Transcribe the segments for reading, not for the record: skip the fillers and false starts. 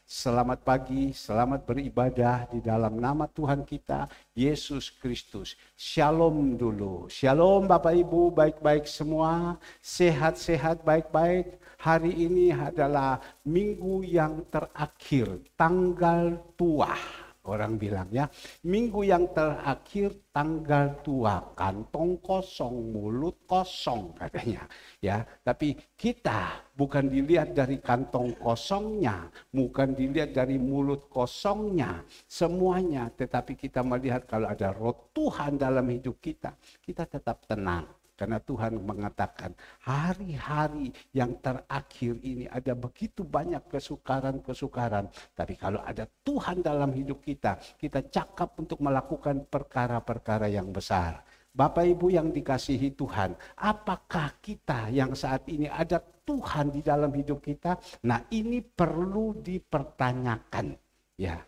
Selamat pagi, selamat beribadah di dalam nama Tuhan kita, Yesus Kristus. Shalom dulu. Shalom Bapak Ibu, baik-baik semua, sehat-sehat, baik-baik. Hari ini adalah minggu yang terakhir, tanggal tua. Orang bilang ya, minggu yang terakhir tanggal tua, kantong kosong, mulut kosong katanya. Ya, tapi kita bukan dilihat dari kantong kosongnya, bukan dilihat dari mulut kosongnya, semuanya. Tetapi kita melihat kalau ada roh Tuhan dalam hidup kita, kita tetap tenang. Karena Tuhan mengatakan hari-hari yang terakhir ini ada begitu banyak kesukaran-kesukaran. Tapi kalau ada Tuhan dalam hidup kita, kita cakap untuk melakukan perkara-perkara yang besar. Bapak Ibu yang dikasihi Tuhan, apakah kita yang saat ini ada Tuhan di dalam hidup kita? Nah, ini perlu dipertanyakan, ya.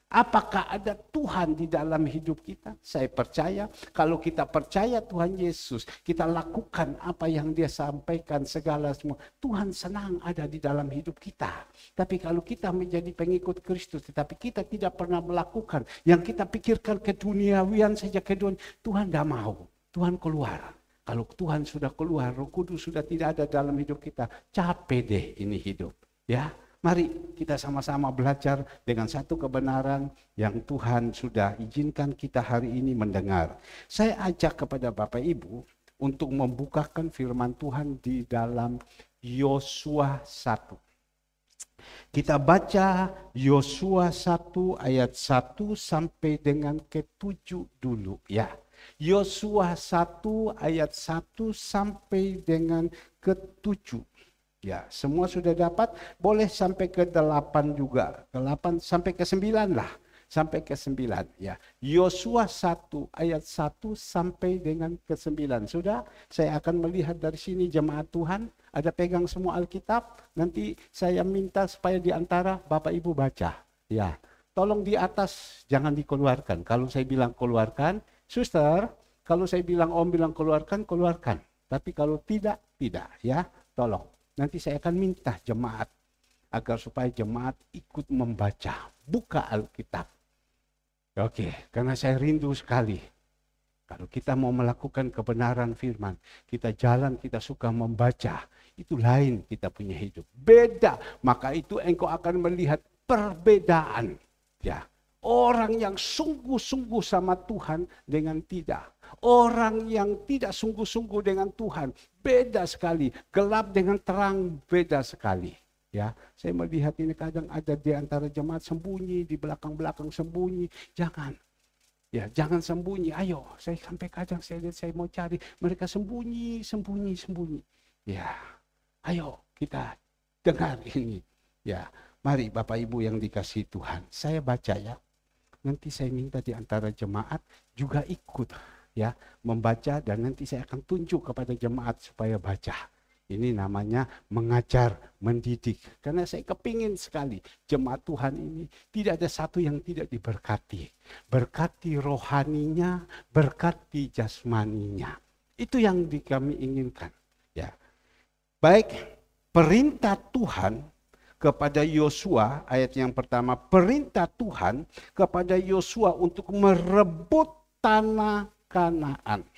Apakah ada Tuhan di dalam hidup kita? Saya percaya kalau kita percaya Tuhan Yesus, kita lakukan apa yang Dia sampaikan segala semua. Tuhan senang ada di dalam hidup kita. Tapi kalau kita menjadi pengikut Kristus, tetapi kita tidak pernah melakukan yang kita pikirkan keduniawian saja, Tuhan tidak mau. Tuhan keluar. Kalau Tuhan sudah keluar, Roh Kudus sudah tidak ada dalam hidup kita, capek deh ini hidup. Ya. Mari kita sama-sama belajar dengan satu kebenaran yang Tuhan sudah izinkan kita hari ini mendengar. Saya ajak kepada Bapak Ibu untuk membukakan firman Tuhan di dalam Yosua 1. Kita baca Yosua 1 ayat 1 sampai dengan ke-7 dulu ya. Yosua 1 ayat 1 sampai dengan ke-7. Ya, semua sudah dapat, boleh sampai ke-8 juga. Ke-8 sampai ke-9 lah. Sampai ke-9 ya. Yosua 1 ayat 1 sampai dengan ke-9. Sudah, saya akan melihat dari sini jemaat Tuhan, ada pegang semua Alkitab. Nanti saya minta supaya di antara Bapak Ibu baca. Ya. Tolong di atas jangan dikeluarkan. Kalau saya bilang keluarkan, suster, kalau saya bilang om bilang keluarkan, keluarkan. Tapi kalau tidak, tidak ya. Tolong. Nanti saya akan minta jemaat agar supaya jemaat ikut membaca, buka Alkitab. Oke, karena saya rindu sekali. Kalau kita mau melakukan kebenaran firman, kita jalan, kita suka membaca, itu lain kita punya hidup. Beda, maka itu engkau akan melihat perbedaan. Ya, orang yang sungguh-sungguh sama Tuhan dengan tidak. Orang yang tidak sungguh-sungguh dengan Tuhan, beda sekali. Gelap dengan terang, beda sekali. Ya, saya melihat ini kadang ada di antara jemaat sembunyi, di belakang-belakang sembunyi. Jangan. Ya, jangan sembunyi. Ayo, saya sampai kadang saya lihat saya mau cari. Mereka sembunyi. Ya, ayo kita dengar ini. Ya, mari Bapak Ibu yang dikasihi Tuhan. Saya baca ya. Nanti saya minta di antara jemaat juga ikut. Ya, membaca dan nanti saya akan tunjuk kepada jemaat supaya baca. Ini namanya mengajar, mendidik. Karena saya kepingin sekali jemaat Tuhan ini tidak ada satu yang tidak diberkati. Berkati rohaninya, berkati jasmaninya. Itu yang kami inginkan. Ya. Baik, perintah Tuhan kepada Yosua, ayat yang pertama, perintah Tuhan kepada Yosua untuk merebut tanah Kanaan.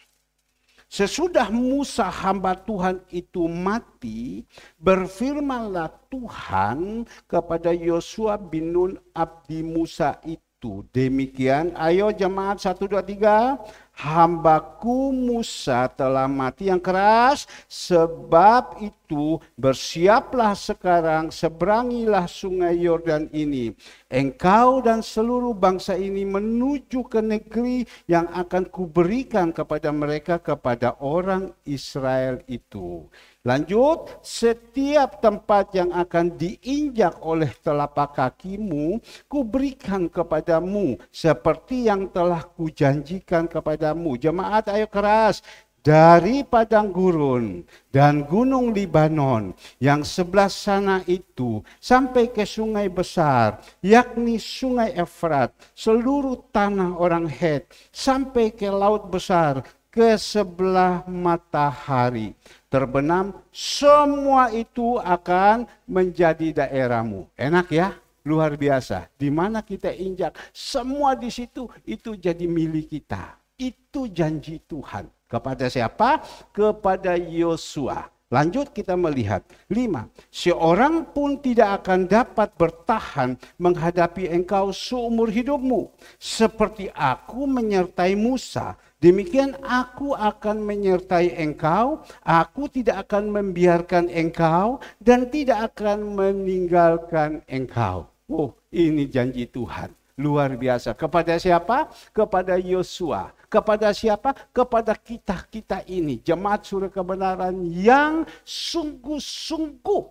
Sesudah Musa hamba Tuhan itu mati, berfirmanlah Tuhan kepada Yosua bin Nun abdi Musa itu. Demikian, ayo jemaat 1, 2, 3. Hambaku Musa telah mati yang keras, sebab itu bersiaplah sekarang, seberangilah sungai Yordan ini. Engkau dan seluruh bangsa ini menuju ke negeri yang akan kuberikan kepada mereka, kepada orang Israel itu. Lanjut, setiap tempat yang akan diinjak oleh telapak kakimu, kuberikan kepadamu, seperti yang telah kujanjikan kepadamu. Jemaat ayo keras. Dari padang gurun dan gunung Libanon yang sebelah sana itu sampai ke sungai besar, yakni sungai Efrat, seluruh tanah orang Het, sampai ke laut besar, ke sebelah matahari terbenam, semua itu akan menjadi daerahmu. Enak ya? luar biasa. Di mana kita injak, semua di situ itu jadi milik kita. Itu janji Tuhan. Kepada siapa? Kepada Yosua. Lanjut kita melihat. 5. Seorang pun tidak akan dapat bertahan menghadapi engkau seumur hidupmu. Seperti aku menyertai Musa, demikian aku akan menyertai engkau. Aku tidak akan membiarkan engkau dan tidak akan meninggalkan engkau. Oh, ini janji Tuhan. Luar biasa. Kepada siapa? Kepada Yosua. Kepada siapa? Kepada kita ini. Jemaat Surga Kebenaran yang sungguh-sungguh.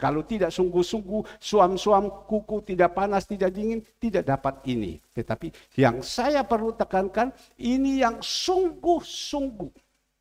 Kalau tidak sungguh-sungguh, suam-suam kuku, tidak panas, tidak dingin, tidak dapat ini. Tetapi yang saya perlu tekankan, ini yang sungguh-sungguh.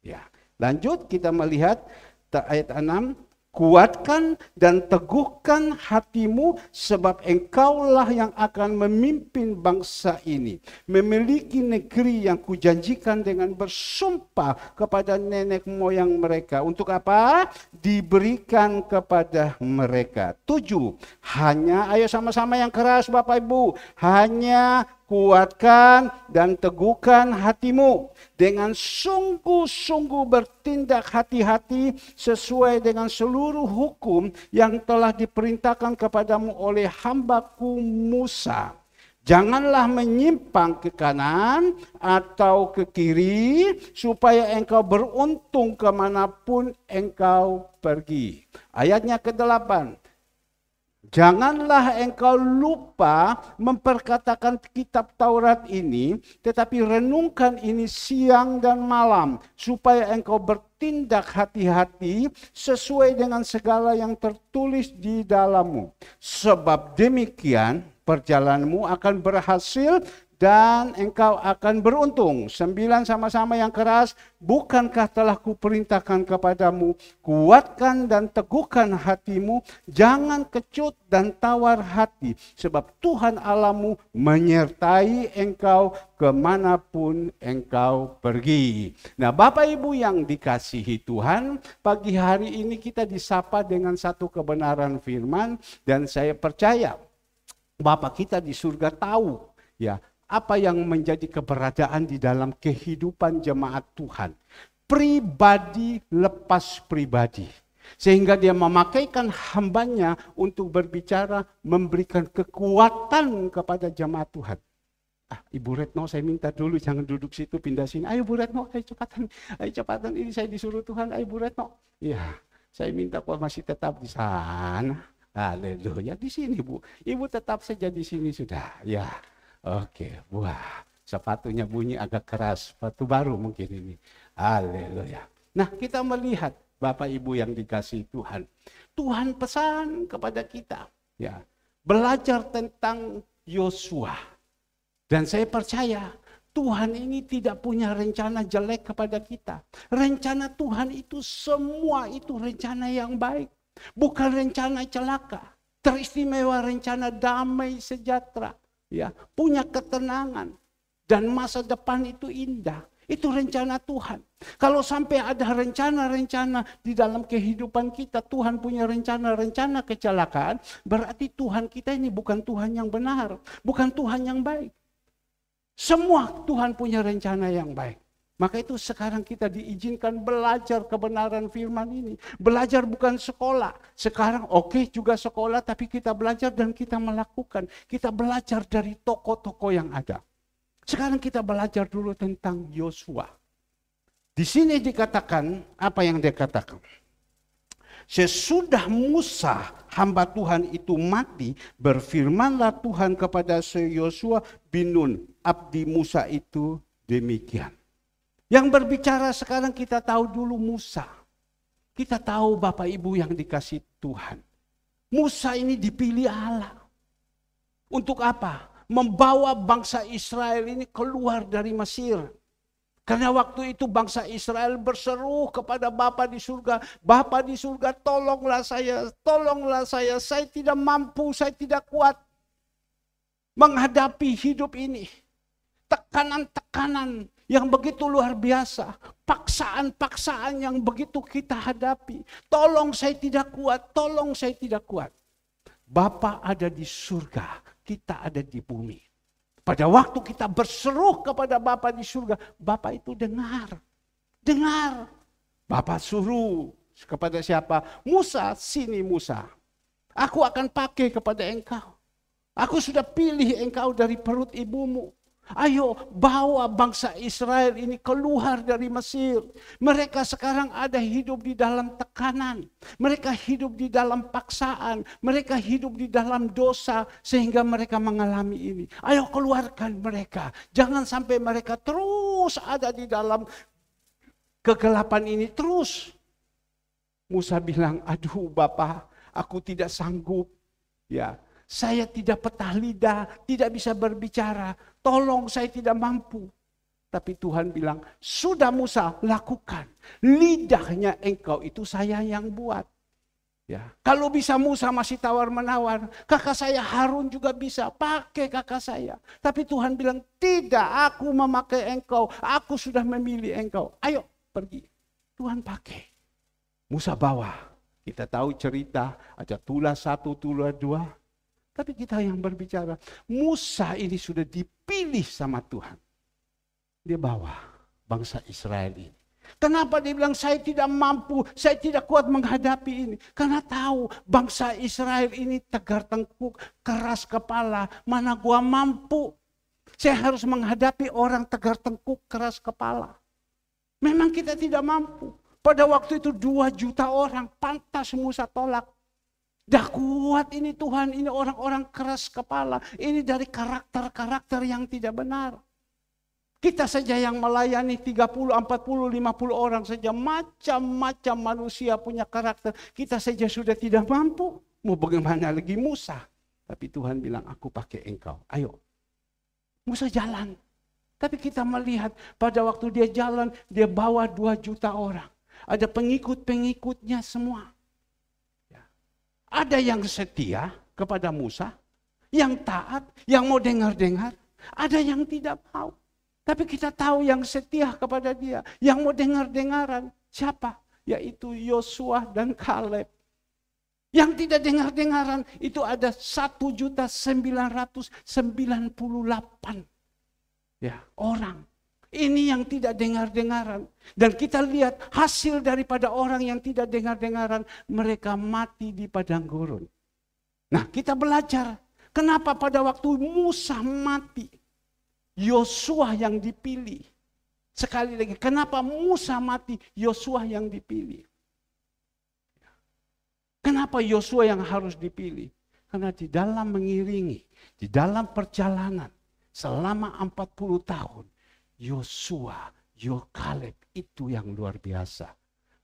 Ya. Lanjut kita melihat ayat 6. Kuatkan dan teguhkan hatimu, sebab engkaulah yang akan memimpin bangsa ini. Memiliki negeri yang kujanjikan dengan bersumpah kepada nenek moyang mereka. Untuk apa? Diberikan kepada mereka. 7. Hanya, ayo sama-sama yang keras Bapak Ibu. Hanya kuatkan dan teguhkan hatimu. Dengan sungguh-sungguh bertindak hati-hati sesuai dengan seluruh hukum yang telah diperintahkan kepadamu oleh hambaku Musa. Janganlah menyimpang ke kanan atau ke kiri, supaya engkau beruntung kemanapun engkau pergi. Ayatnya ke-8. Janganlah engkau lupa memperkatakan kitab Taurat ini, tetapi renungkan ini siang dan malam, supaya engkau bertindak hati-hati sesuai dengan segala yang tertulis di dalammu. Sebab demikian perjalananmu akan berhasil dan engkau akan beruntung. 9 sama-sama yang keras. Bukankah telah kuperintahkan kepadamu, kuatkan dan teguhkan hatimu, jangan kecut dan tawar hati, sebab Tuhan Allahmu menyertai engkau kemanapun engkau pergi. Nah Bapak Ibu yang dikasihi Tuhan, pagi hari ini kita disapa dengan satu kebenaran firman, dan saya percaya Bapak kita di surga tahu ya apa yang menjadi keberadaan di dalam kehidupan jemaat Tuhan. Pribadi lepas pribadi. Sehingga dia memakaikan hambanya untuk berbicara, memberikan kekuatan kepada jemaat Tuhan. Ibu Retno saya minta dulu, jangan duduk situ, pindah sini. Ayo Bu Retno, ayo cepatan, ini saya disuruh Tuhan, ayo Bu Retno. Ya, saya minta kok masih tetap di sana. Haleluya, di sini Bu. Ibu tetap saja di sini sudah. Ya. Oke, wah, sepatunya bunyi agak keras, sepatu baru mungkin ini. Haleluya. Nah, kita melihat Bapak Ibu yang dikasihi Tuhan. Tuhan pesan kepada kita, ya, belajar tentang Yosua. Dan saya percaya Tuhan ini tidak punya rencana jelek kepada kita. Rencana Tuhan itu semua itu rencana yang baik. Bukan rencana celaka. Teristimewa rencana damai sejahtera. Ya, punya ketenangan dan masa depan itu indah. Itu rencana Tuhan. Kalau sampai ada rencana-rencana di dalam kehidupan kita, Tuhan punya rencana-rencana kecelakaan, berarti Tuhan kita ini bukan Tuhan yang benar, bukan Tuhan yang baik. Semua Tuhan punya rencana yang baik. Maka itu sekarang kita diizinkan belajar kebenaran firman ini. Belajar bukan sekolah. Sekarang oke juga sekolah, tapi kita belajar dan kita melakukan. Kita belajar dari tokoh-tokoh yang ada. Sekarang kita belajar dulu tentang Yosua. Di sini dikatakan, apa yang dia katakan? Sesudah Musa, hamba Tuhan itu mati, berfirmanlah Tuhan kepada Yosua bin Nun, abdi Musa itu demikian. Yang berbicara sekarang kita tahu dulu Musa. Kita tahu Bapak Ibu yang dikasih Tuhan. Musa ini dipilih Allah. Untuk apa? Membawa bangsa Israel ini keluar dari Mesir. Karena waktu itu bangsa Israel berseru kepada Bapa di surga. Bapa di surga, tolonglah saya tidak mampu, saya tidak kuat menghadapi hidup ini. Tekanan-tekanan yang begitu luar biasa, paksaan-paksaan yang begitu kita hadapi. Tolong saya tidak kuat, tolong saya tidak kuat. Bapa ada di surga, kita ada di bumi. Pada waktu kita berseru kepada Bapa di surga, Bapa itu dengar. Dengar. Bapa suruh kepada siapa? Musa, sini Musa. Aku akan pakai kepada engkau. Aku sudah pilih engkau dari perut ibumu. Ayo bawa bangsa Israel ini keluar dari Mesir. Mereka sekarang ada hidup di dalam tekanan. Mereka hidup di dalam paksaan. Mereka hidup di dalam dosa sehingga mereka mengalami ini. Ayo keluarkan mereka. Jangan sampai mereka terus ada di dalam kegelapan ini terus. Musa bilang, aduh Bapa, aku tidak sanggup. Ya. Saya tidak petah lidah, tidak bisa berbicara. Tolong, saya tidak mampu. Tapi Tuhan bilang, sudah Musa, lakukan. Lidahnya engkau itu saya yang buat. Ya. Kalau bisa Musa masih tawar-menawar, kakak saya Harun juga bisa, pakai kakak saya. Tapi Tuhan bilang, tidak, aku memakai engkau. Aku sudah memilih engkau. Ayo, pergi. Tuhan pakai. Musa bawa. Kita tahu cerita, ada tulah 1, tulah 2. Tapi kita yang berbicara, Musa ini sudah dipilih sama Tuhan. Dia bawa bangsa Israel ini. Kenapa dia bilang saya tidak mampu, saya tidak kuat menghadapi ini? Karena tahu bangsa Israel ini tegar tengkuk, keras kepala, mana gua mampu. Saya harus menghadapi orang tegar tengkuk, keras kepala. Memang kita tidak mampu. Pada waktu itu 2 juta orang, pantas Musa tolak. Dah kuat ini Tuhan, ini orang-orang keras kepala. Ini dari karakter-karakter yang tidak benar. Kita saja yang melayani 30, 40, 50 orang saja. Macam-macam manusia punya karakter. Kita saja sudah tidak mampu. Mau bagaimana lagi Musa. Tapi Tuhan bilang, aku pakai engkau. Ayo. Musa jalan. Tapi kita melihat pada waktu dia jalan, dia bawa 2 juta orang. Ada pengikut-pengikutnya semua. Ada yang setia kepada Musa, yang taat, yang mau dengar-dengar. Ada yang tidak mau. Tapi kita tahu yang setia kepada dia, yang mau dengar-dengaran. Siapa? Yaitu Yosua dan Kaleb. Yang tidak dengar-dengaran itu ada 1.998 ya, orang. Ini yang tidak dengar-dengaran. Dan kita lihat hasil daripada orang yang tidak dengar-dengaran. Mereka mati di padang gurun. Nah, kita belajar. Kenapa pada waktu Musa mati, Yosua yang dipilih. Sekali lagi, kenapa Musa mati, Yosua yang dipilih. Kenapa Yosua yang harus dipilih? Karena di dalam mengiringi, di dalam perjalanan, selama 40 tahun, Yosua, Kaleb itu yang luar biasa.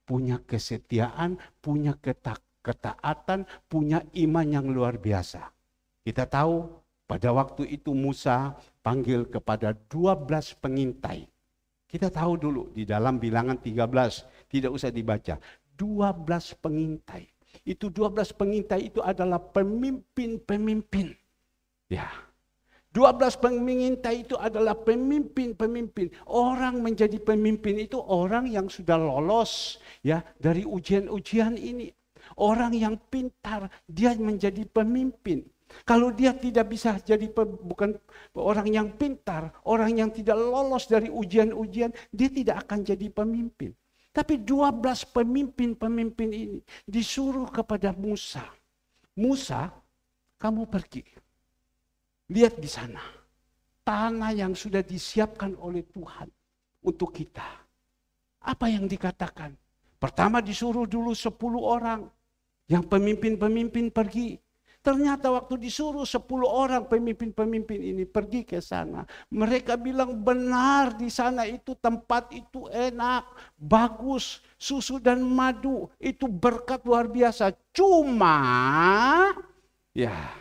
Punya kesetiaan, punya ketaatan, punya iman yang luar biasa. Kita tahu pada waktu itu Musa panggil kepada 12 pengintai. Kita tahu dulu di dalam Bilangan 13, tidak usah dibaca. 12 pengintai. Itu 12 pengintai itu adalah pemimpin-pemimpin. Ya. 12 pengintai itu adalah pemimpin-pemimpin. Orang menjadi pemimpin itu orang yang sudah lolos ya dari ujian-ujian ini. Orang yang pintar, dia menjadi pemimpin. Kalau dia tidak bisa jadi bukan orang yang pintar, orang yang tidak lolos dari ujian-ujian, dia tidak akan jadi pemimpin. Tapi 12 pemimpin-pemimpin ini disuruh kepada Musa. Musa, kamu pergi. Lihat di sana, tanah yang sudah disiapkan oleh Tuhan untuk kita. Apa yang dikatakan? Pertama disuruh dulu 10 orang. Yang pemimpin-pemimpin pergi. Ternyata waktu disuruh 10 orang pemimpin-pemimpin ini pergi ke sana. Mereka bilang benar di sana itu tempat itu enak, bagus, susu dan madu. Itu berkat luar biasa. Cuma, ya...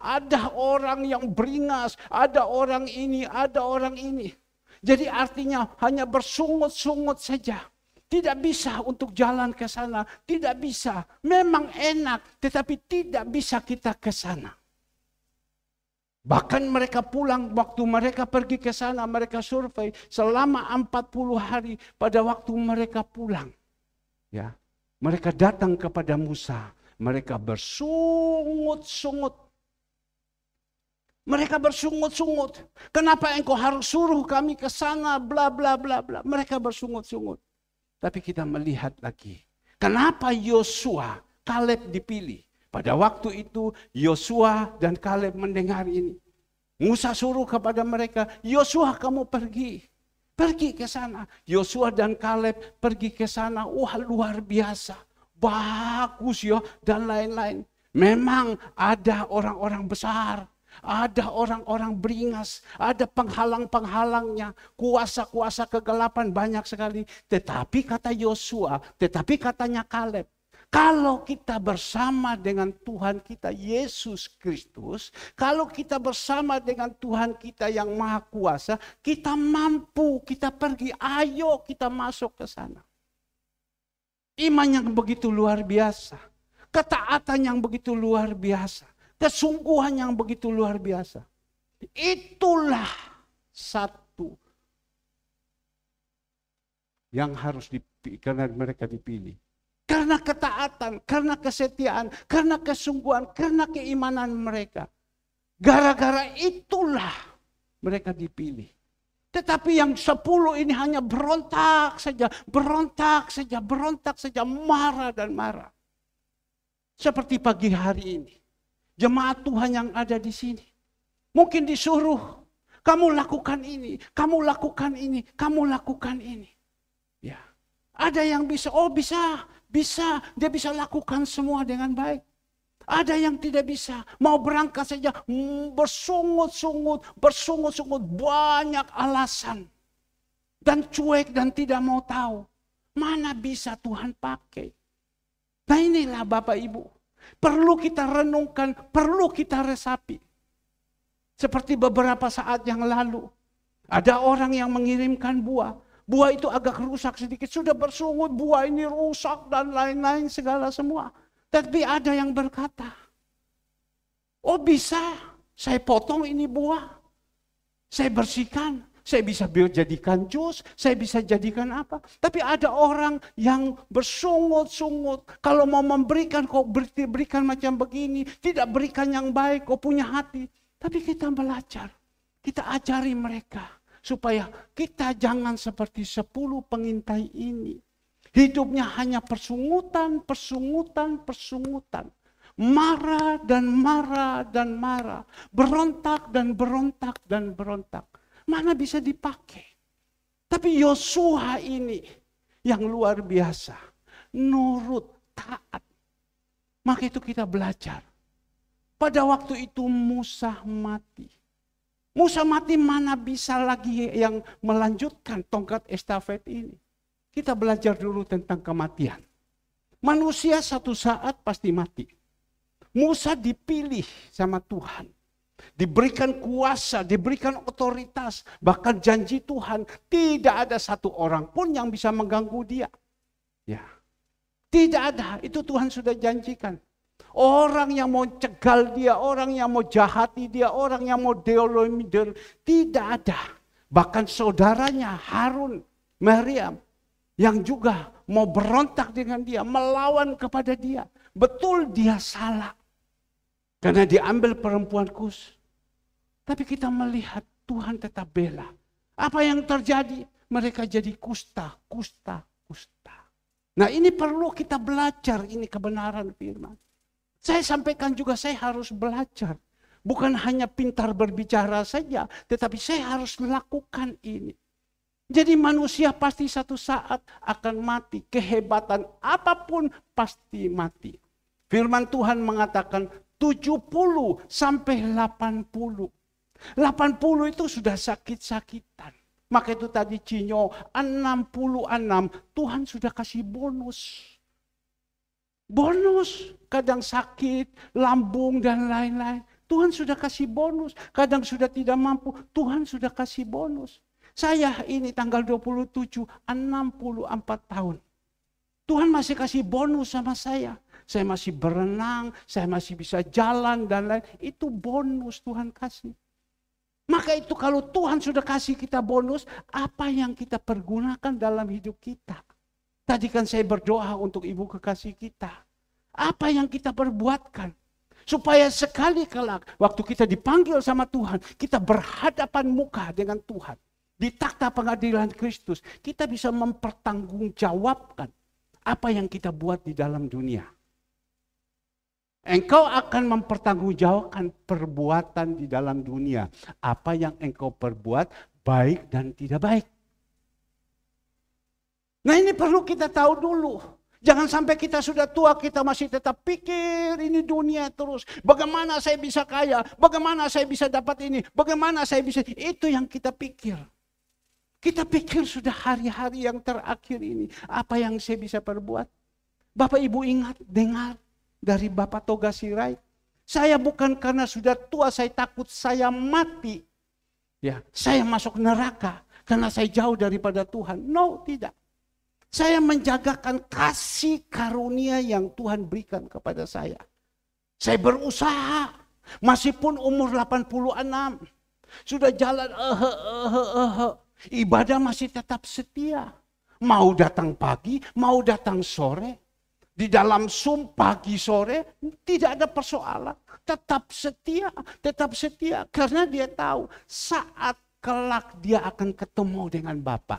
ada orang yang beringas, ada orang ini, ada orang ini. Jadi artinya hanya bersungut-sungut saja. Tidak bisa untuk jalan ke sana, tidak bisa. Memang enak, tetapi tidak bisa kita ke sana. Bahkan mereka pulang, waktu mereka pergi ke sana, mereka survei selama 40 hari pada waktu mereka pulang. Ya, mereka datang kepada Musa. Mereka bersungut-sungut. Mereka bersungut-sungut. Kenapa engkau harus suruh kami ke sana, bla bla bla bla. Mereka bersungut-sungut. Tapi kita melihat lagi. Kenapa Yosua, Kaleb dipilih? Pada waktu itu Yosua dan Kaleb mendengar ini. Musa suruh kepada mereka, Yosua kamu pergi. Pergi ke sana. Yosua dan Kaleb pergi ke sana. Wah, luar biasa. Bagus ya dan lain-lain. Memang ada orang-orang besar. Ada orang-orang beringas, ada penghalang-penghalangnya, kuasa-kuasa kegelapan banyak sekali. Tetapi kata Yosua, tetapi katanya Kaleb, kalau kita bersama dengan Tuhan kita Yesus Kristus, kalau kita bersama dengan Tuhan kita yang Maha Kuasa, kita mampu, kita pergi, ayo kita masuk ke sana. Iman yang begitu luar biasa, ketaatan yang begitu luar biasa. Kesungguhan yang begitu luar biasa. Itulah satu yang harus karena mereka dipilih. Karena ketaatan, karena kesetiaan, karena kesungguhan, karena keimanan mereka. Gara-gara itulah mereka dipilih. Tetapi yang 10 ini hanya berontak saja, berontak saja, berontak saja, marah dan marah. Seperti pagi hari ini. Jemaat Tuhan yang ada di sini. Mungkin disuruh, kamu lakukan ini, kamu lakukan ini, kamu lakukan ini. Ya, ada yang bisa, oh bisa, dia bisa lakukan semua dengan baik. Ada yang tidak bisa, mau berangkat saja bersungut-sungut, banyak alasan. Dan cuek dan tidak mau tahu. Mana bisa Tuhan pakai. Nah inilah Bapak Ibu. Perlu kita renungkan, perlu kita resapi. Seperti beberapa saat yang lalu. Ada orang yang mengirimkan buah. Buah itu agak rusak sedikit. Sudah bersungut, buah ini rusak dan lain-lain segala semua. Tapi ada yang berkata, oh bisa, saya potong ini buah. Saya bersihkan. Saya bisa jadikan jus, saya bisa jadikan apa. Tapi ada orang yang bersungut-sungut. Kalau mau memberikan, kok berikan macam begini. Tidak berikan yang baik, kok punya hati. Tapi kita belajar. Kita ajari mereka. Supaya kita jangan seperti 10 pengintai ini. Hidupnya hanya persungutan. Marah dan marah dan marah. Berontak dan berontak dan berontak. Mana bisa dipakai. Tapi Yosua ini yang luar biasa. Nurut, taat. Maka itu kita belajar. Pada waktu itu Musa mati. Musa mati, mana bisa lagi yang melanjutkan tongkat estafet ini. Kita belajar dulu tentang kematian. Manusia satu saat pasti mati. Musa dipilih sama Tuhan. Diberikan kuasa, diberikan otoritas, bahkan janji Tuhan, tidak ada satu orang pun yang bisa mengganggu dia. Ya, tidak ada, itu Tuhan sudah janjikan. Orang yang mau cegal dia, orang yang mau jahati dia, orang yang mau deolomi dia, tidak ada. Bahkan saudaranya Harun, Maryam, yang juga mau berontak dengan dia, melawan kepada dia. Betul dia salah. Karena diambil perempuan Kus. Tapi kita melihat Tuhan tetap bela. Apa yang terjadi? Mereka jadi kusta. Nah ini perlu kita belajar, ini kebenaran firman. Saya sampaikan juga, saya harus belajar. Bukan hanya pintar berbicara saja, tetapi saya harus melakukan ini. Jadi manusia pasti satu saat akan mati. Kehebatan apapun pasti mati. Firman Tuhan mengatakan 70 sampai 80. 80 itu sudah sakit-sakitan. Maka itu tadi Cinyo 66, Tuhan sudah kasih bonus. Bonus, kadang sakit, lambung dan lain-lain. Tuhan sudah kasih bonus. Kadang sudah tidak mampu, Tuhan sudah kasih bonus. Saya ini tanggal 27, 64 tahun. Tuhan masih kasih bonus sama saya. Saya masih berenang, saya masih bisa jalan dan lain. Itu bonus Tuhan kasih. Maka itu kalau Tuhan sudah kasih kita bonus, apa yang kita pergunakan dalam hidup kita? Tadi kan saya berdoa untuk ibu kekasih kita. Apa yang kita perbuatkan. Supaya sekali kelak waktu kita dipanggil sama Tuhan, kita berhadapan muka dengan Tuhan. Di takhta pengadilan Kristus, kita bisa mempertanggungjawabkan apa yang kita buat di dalam dunia. Engkau akan mempertanggungjawabkan perbuatan di dalam dunia. Apa yang engkau perbuat baik dan tidak baik. Nah, ini perlu kita tahu dulu. Jangan sampai kita sudah tua, kita masih tetap pikir ini dunia terus. Bagaimana saya bisa kaya? Bagaimana saya bisa dapat ini? Bagaimana saya bisa... Itu yang kita pikir. Kita pikir sudah hari-hari yang terakhir ini. Apa yang saya bisa perbuat? Bapak Ibu ingat, dengar dari Bapak Toga Sirait. Saya bukan karena sudah tua, saya takut saya mati. Ya, saya masuk neraka karena saya jauh daripada Tuhan. No, tidak. Saya menjagakan kasih karunia yang Tuhan berikan kepada saya. Saya berusaha, meskipun umur 86, sudah jalan ibadah masih tetap setia. Mau datang pagi, mau datang sore. Di dalam Zoom pagi sore tidak ada persoalan. Tetap setia. Karena dia tahu saat kelak dia akan ketemu dengan Bapa.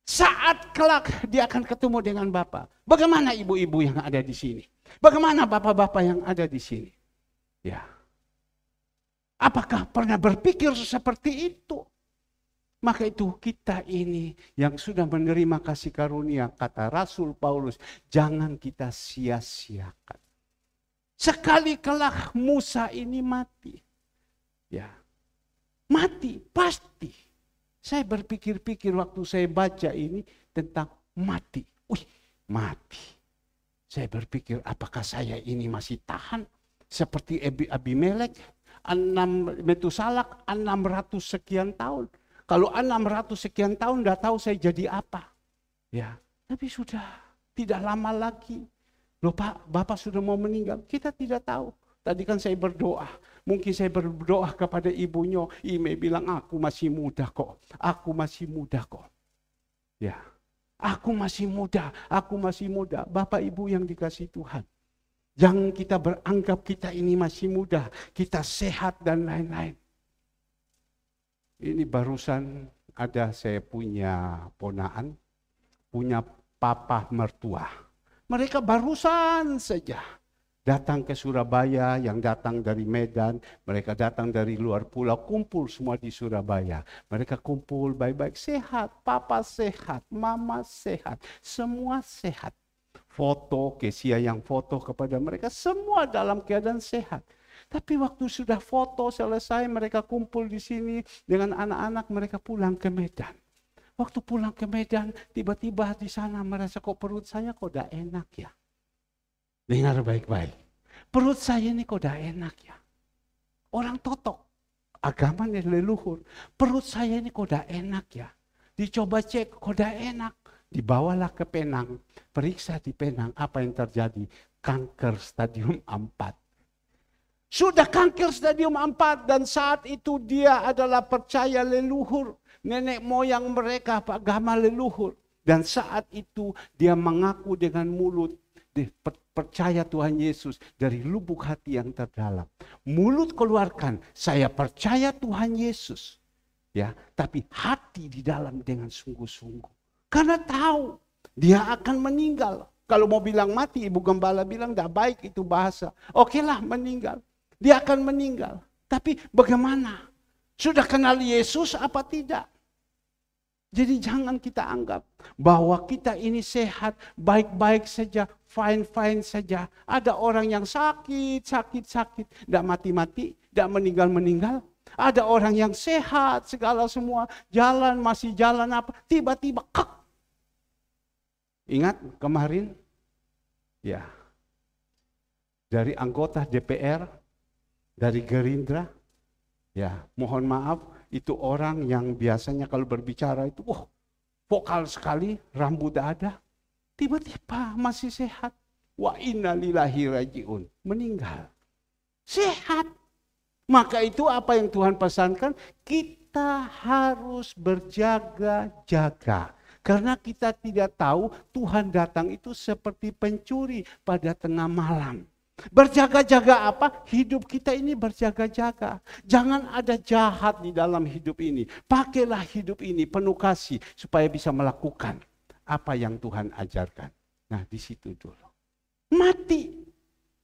Saat kelak dia akan ketemu dengan Bapa. Bagaimana ibu-ibu yang ada di sini? Bagaimana bapak-bapak yang ada di sini? Ya. Apakah pernah berpikir seperti itu? Maka itu kita ini yang sudah menerima kasih karunia, kata Rasul Paulus, jangan kita sia-siakan. Sekali kelak Musa ini mati. Ya. Mati, pasti. Saya berpikir-pikir waktu saya baca ini tentang mati. Mati. Saya berpikir apakah saya ini masih tahan seperti Abimelek, Metusalak 600 sekian tahun. Kalau 600 sekian tahun enggak tahu saya jadi apa. Ya, tapi sudah tidak lama lagi. Loh Pak, Bapak sudah mau meninggal. Kita tidak tahu. Tadi kan saya berdoa. Mungkin saya berdoa kepada ibunya. Ime bilang aku masih muda kok. Aku masih muda kok. Ya, aku masih muda. Aku masih muda. Bapak Ibu yang dikasihi Tuhan. Jangan kita beranggap kita ini masih muda. Kita sehat dan lain-lain. Ini barusan ada saya punya ponaan, punya papa mertua. Mereka barusan saja datang ke Surabaya, yang datang dari Medan, mereka datang dari luar pulau, kumpul semua di Surabaya. Mereka kumpul baik-baik, sehat, papa sehat, mama sehat, semua sehat. Foto, Kesia yang foto kepada mereka, semua dalam keadaan sehat. Tapi waktu sudah foto selesai, mereka kumpul di sini dengan anak-anak, mereka pulang ke Medan. Waktu pulang ke Medan, tiba-tiba di sana merasa kok perut saya kok udah enak ya. Dengar baik-baik. Perut saya ini kok udah enak ya. Orang totok, agamanya leluhur. Perut saya ini kok udah enak ya. Dicoba cek kok udah enak. Dibawalah ke Penang, periksa di Penang apa yang terjadi. Kanker stadium 4. Sudah kanker stadium 4 dan saat itu dia adalah percaya leluhur. Nenek moyang mereka agama leluhur. Dan saat itu dia mengaku dengan mulut. Percaya Tuhan Yesus dari lubuk hati yang terdalam. Mulut keluarkan, saya percaya Tuhan Yesus. Ya, tapi hati di dalam dengan sungguh-sungguh. Karena tahu dia akan meninggal. Kalau mau bilang mati, Ibu Gembala bilang tidak baik itu bahasa. Okelah meninggal. Dia akan meninggal. Tapi bagaimana? Sudah kenal Yesus apa tidak? Jadi jangan kita anggap bahwa kita ini sehat, baik-baik saja, fine-fine saja. Ada orang yang sakit, tidak mati-mati, tidak meninggal-meninggal. Ada orang yang sehat, segala semua, jalan, masih jalan apa, tiba-tiba kek. Ingat kemarin? Ya. Dari anggota DPR, dari Gerindra, ya mohon maaf, itu orang yang biasanya kalau berbicara itu, vokal sekali, rambut ada, tiba-tiba masih sehat. Wa inna lillahi raji'un, meninggal. Sehat. Maka itu apa yang Tuhan pesankan, kita harus berjaga-jaga. Karena kita tidak tahu Tuhan datang itu seperti pencuri pada tengah malam. Berjaga-jaga apa? Hidup kita ini berjaga-jaga. Jangan ada jahat di dalam hidup ini. Pakailah hidup ini penuh kasih supaya bisa melakukan apa yang Tuhan ajarkan. Nah, di situ dulu. Mati.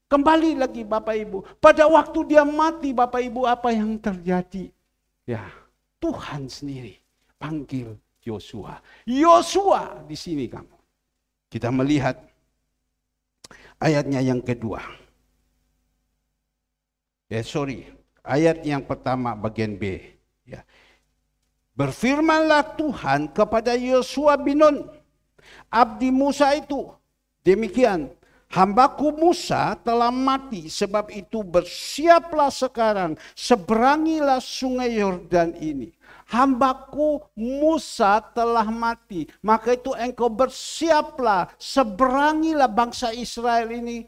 Kembali lagi Bapak Ibu. Pada waktu dia mati Bapak Ibu, apa yang terjadi? Ya, Tuhan sendiri panggil Yosua. Yosua di sini kamu. Kita melihat ayatnya yang kedua. Ayat yang pertama bagian B. Ya. Berfirmanlah Tuhan kepada Yosua bin Nun, abdi Musa itu, demikian, hambaku Musa telah mati, sebab itu bersiaplah sekarang, seberangilah sungai Yordan ini. Hambaku Musa telah mati, maka itu engkau bersiaplah, seberangilah bangsa Israel ini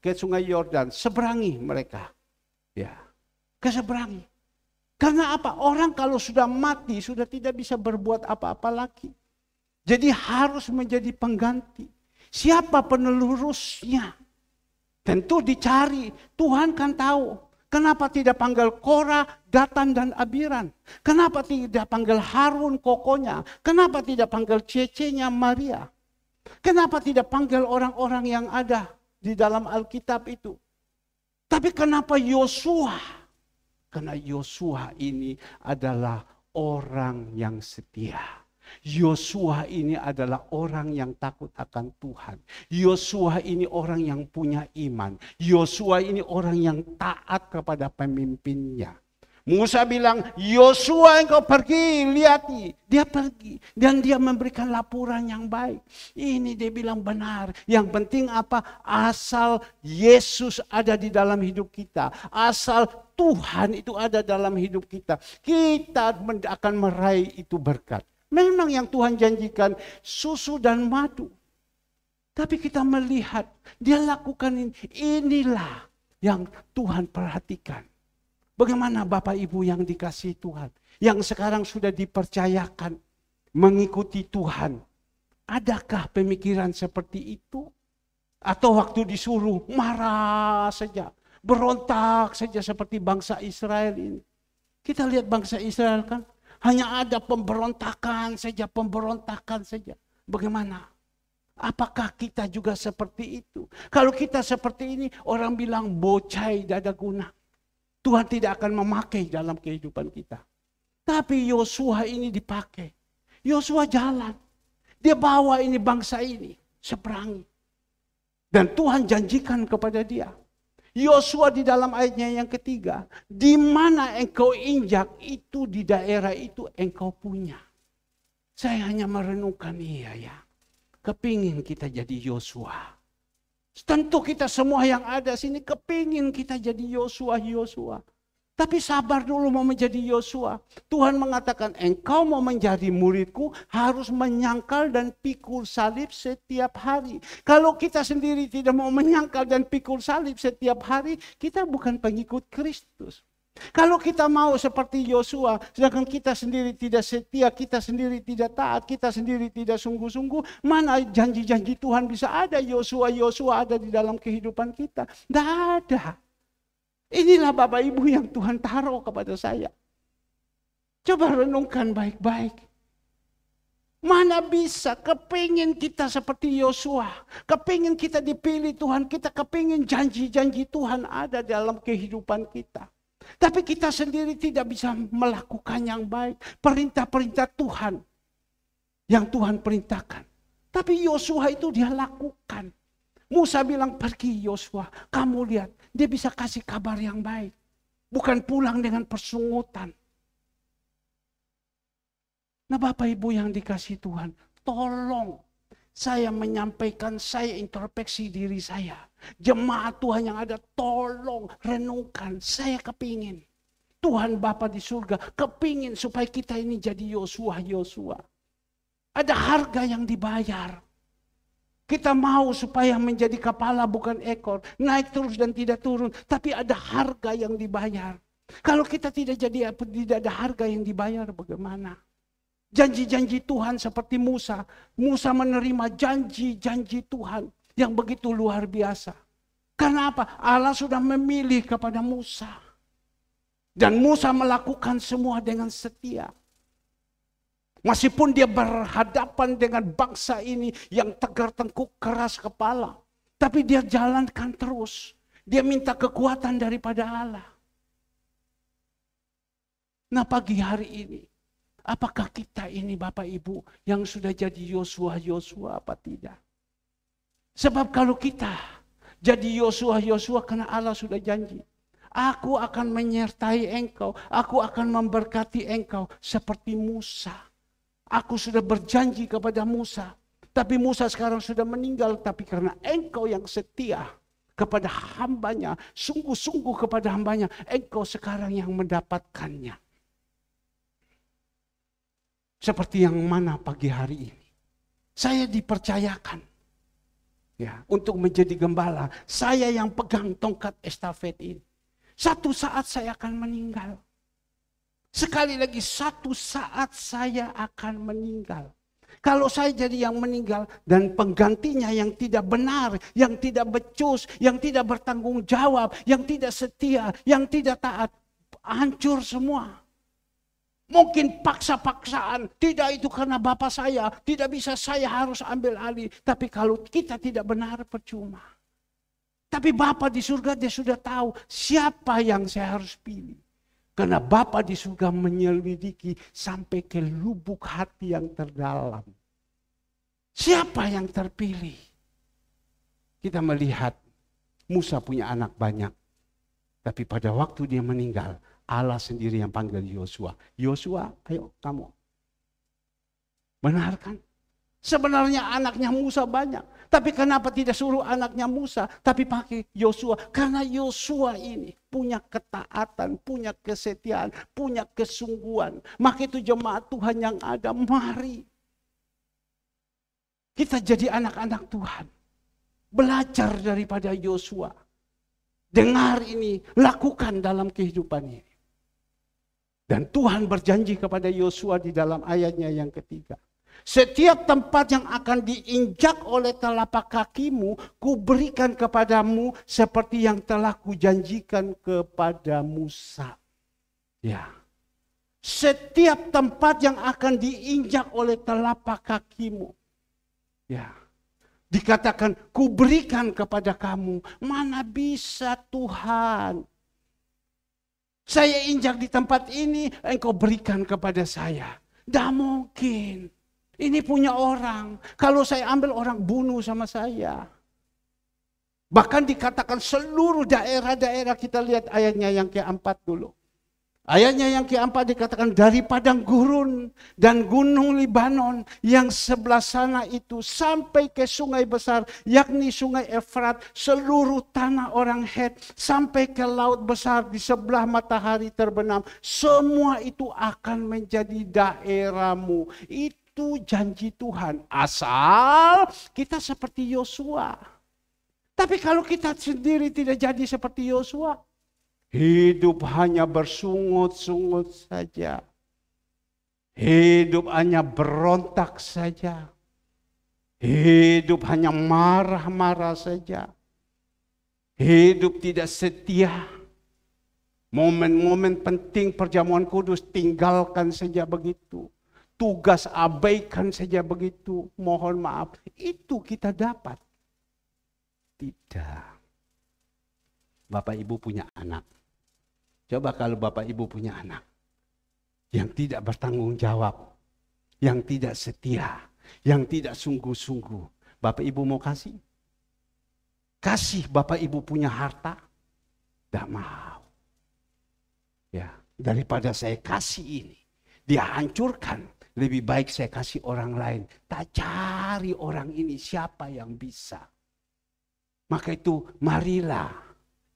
ke sungai Yordan, seberangi mereka. Ya, keseberangi. Karena apa? Orang kalau sudah mati, sudah tidak bisa berbuat apa-apa lagi. Jadi harus menjadi pengganti. Siapa penerusnya? Tentu dicari. Tuhan kan tahu. Kenapa tidak panggil Korah, Datan, dan Abiram? Kenapa tidak panggil Harun, kokonya? Kenapa tidak panggil cecenya Maria? Kenapa tidak panggil orang-orang yang ada di dalam Alkitab itu? Tapi kenapa Yosua? Karena Yosua ini adalah orang yang setia. Yosua ini adalah orang yang takut akan Tuhan. Yosua ini orang yang punya iman. Yosua ini orang yang taat kepada pemimpinnya. Musa bilang, Yosua engkau pergi, lihati. Dia pergi dan dia memberikan laporan yang baik. Ini dia bilang benar. Yang penting apa? Asal Yesus ada di dalam hidup kita. Asal Tuhan itu ada dalam hidup kita. Kita akan meraih itu berkat. Memang yang Tuhan janjikan susu dan madu. Tapi kita melihat dia lakukan ini. Inilah yang Tuhan perhatikan. Bagaimana Bapak Ibu yang dikasihi Tuhan, yang sekarang sudah dipercayakan mengikuti Tuhan. Adakah pemikiran seperti itu? Atau waktu disuruh marah saja, berontak saja seperti bangsa Israel ini. Kita lihat bangsa Israel kan, hanya ada pemberontakan saja. Bagaimana? Apakah kita juga seperti itu? Kalau kita seperti ini, orang bilang bocai dada guna. Tuhan tidak akan memakai dalam kehidupan kita. Tapi Yosua ini dipakai. Yosua jalan. Dia bawa ini bangsa ini. Seberangi. Dan Tuhan janjikan kepada dia. Yosua di dalam ayatnya yang ketiga. Di mana engkau injak itu di daerah itu engkau punya. Saya hanya merenungkan ya. Kepingin kita jadi Yosua. Tentu kita semua yang ada sini kepingin kita jadi Yosua. Tapi sabar dulu mau menjadi Yosua. Tuhan mengatakan engkau mau menjadi muridku harus menyangkal dan pikul salib setiap hari. Kalau kita sendiri tidak mau menyangkal dan pikul salib setiap hari, kita bukan pengikut Kristus. Kalau kita mau seperti Yosua, sedangkan kita sendiri tidak setia, kita sendiri tidak taat, kita sendiri tidak sungguh-sungguh, mana janji-janji Tuhan bisa ada Yosua ada di dalam kehidupan kita? Tidak ada. Inilah Bapak Ibu yang Tuhan taruh kepada saya. Coba renungkan baik-baik. Mana bisa kepingin kita seperti Yosua, kepingin kita dipilih Tuhan, kita kepingin janji-janji Tuhan ada dalam kehidupan kita. Tapi kita sendiri tidak bisa melakukan yang baik. Perintah-perintah Tuhan yang Tuhan perintahkan. Tapi Yosua itu dia lakukan. Musa bilang pergi Yosua. Kamu lihat dia bisa kasih kabar yang baik. Bukan pulang dengan persungutan. Nah Bapak Ibu yang dikasihi Tuhan. Tolong saya menyampaikan, saya introspeksi diri saya. Jemaat Tuhan yang ada, tolong renungkan. Saya kepingin. Tuhan Bapa di surga kepingin supaya kita ini jadi Yosua. Ada harga yang dibayar. Kita mau supaya menjadi kepala bukan ekor. Naik terus dan tidak turun. Tapi ada harga yang dibayar. Kalau kita tidak ada harga yang dibayar, bagaimana? Janji-janji Tuhan seperti Musa. Musa menerima janji-janji Tuhan yang begitu luar biasa. Karena apa? Allah sudah memilih kepada Musa. Dan Musa melakukan semua dengan setia. Meskipun dia berhadapan dengan bangsa ini yang tegar tengkuk, keras kepala. Tapi dia jalankan terus. Dia minta kekuatan daripada Allah. Nah, pagi hari ini, apakah kita ini Bapak Ibu yang sudah jadi Yosua apa tidak? Sebab kalau kita jadi Yosua karena Allah sudah janji. Aku akan menyertai engkau, aku akan memberkati engkau seperti Musa. Aku sudah berjanji kepada Musa. Tapi Musa sekarang sudah meninggal. Tapi karena engkau yang setia kepada hambanya. Sungguh-sungguh kepada hambanya. Engkau sekarang yang mendapatkannya. Seperti yang mana pagi hari ini. Saya dipercayakan. Ya, untuk menjadi gembala. Saya yang pegang tongkat estafet ini. Satu saat saya akan meninggal. Sekali lagi, satu saat saya akan meninggal. Kalau saya jadi yang meninggal dan penggantinya yang tidak benar, yang tidak becus, yang tidak bertanggung jawab, yang tidak setia, yang tidak taat, hancur semua. Mungkin paksa-paksaan, tidak itu karena bapak saya, tidak bisa saya harus ambil alih. Tapi kalau kita tidak benar percuma. Tapi Bapa di surga dia sudah tahu siapa yang saya harus pilih. Karena Bapa di surga menyelidiki sampai ke lubuk hati yang terdalam. Siapa yang terpilih? Kita melihat Musa punya anak banyak. Tapi pada waktu dia meninggal, Allah sendiri yang panggil Yosua. Yosua, ayo kamu. Benar kan? Sebenarnya anaknya Musa banyak. Tapi kenapa tidak suruh anaknya Musa, tapi pakai Yosua? Karena Yosua ini punya ketaatan, punya kesetiaan, punya kesungguhan. Maka itu jemaat Tuhan yang ada, mari kita jadi anak-anak Tuhan. Belajar daripada Yosua. Dengar ini, lakukan dalam kehidupan ini. Dan Tuhan berjanji kepada Yosua di dalam ayatnya yang ketiga. Setiap tempat yang akan diinjak oleh telapak kakimu, kuberikan kepadamu seperti yang telah kujanjikan kepada Musa. Ya. Setiap tempat yang akan diinjak oleh telapak kakimu. Ya. Dikatakan, kuberikan kepada kamu. Mana bisa Tuhan? Saya injak di tempat ini, engkau berikan kepada saya. Tidak mungkin. Ini punya orang. Kalau saya ambil orang bunuh sama saya. Bahkan dikatakan seluruh daerah-daerah, kita lihat ayatnya yang keempat dulu. Ayatnya yang keempat dikatakan dari padang gurun dan gunung Libanon yang sebelah sana itu sampai ke sungai besar yakni sungai Efrat, seluruh tanah orang Het sampai ke laut besar di sebelah matahari terbenam. Semua itu akan menjadi daerahmu. Itu janji Tuhan. Asal kita seperti Yosua. Tapi kalau kita sendiri tidak jadi seperti Yosua, hidup hanya bersungut-sungut saja. Hidup hanya berontak saja. Hidup hanya marah-marah saja. Hidup tidak setia. Momen-momen penting perjamuan kudus tinggalkan saja begitu. Tugas abaikan saja begitu. Mohon maaf. Itu kita dapat. Tidak. Bapak Ibu punya anak. Coba kalau Bapak Ibu punya anak yang tidak bertanggung jawab, yang tidak setia, yang tidak sungguh-sungguh. Bapak Ibu mau kasih? Kasih Bapak Ibu punya harta? Tidak mau. Ya, daripada saya kasih ini, dia hancurkan. Lebih baik saya kasih orang lain. Tak cari orang ini siapa yang bisa. Maka itu marilah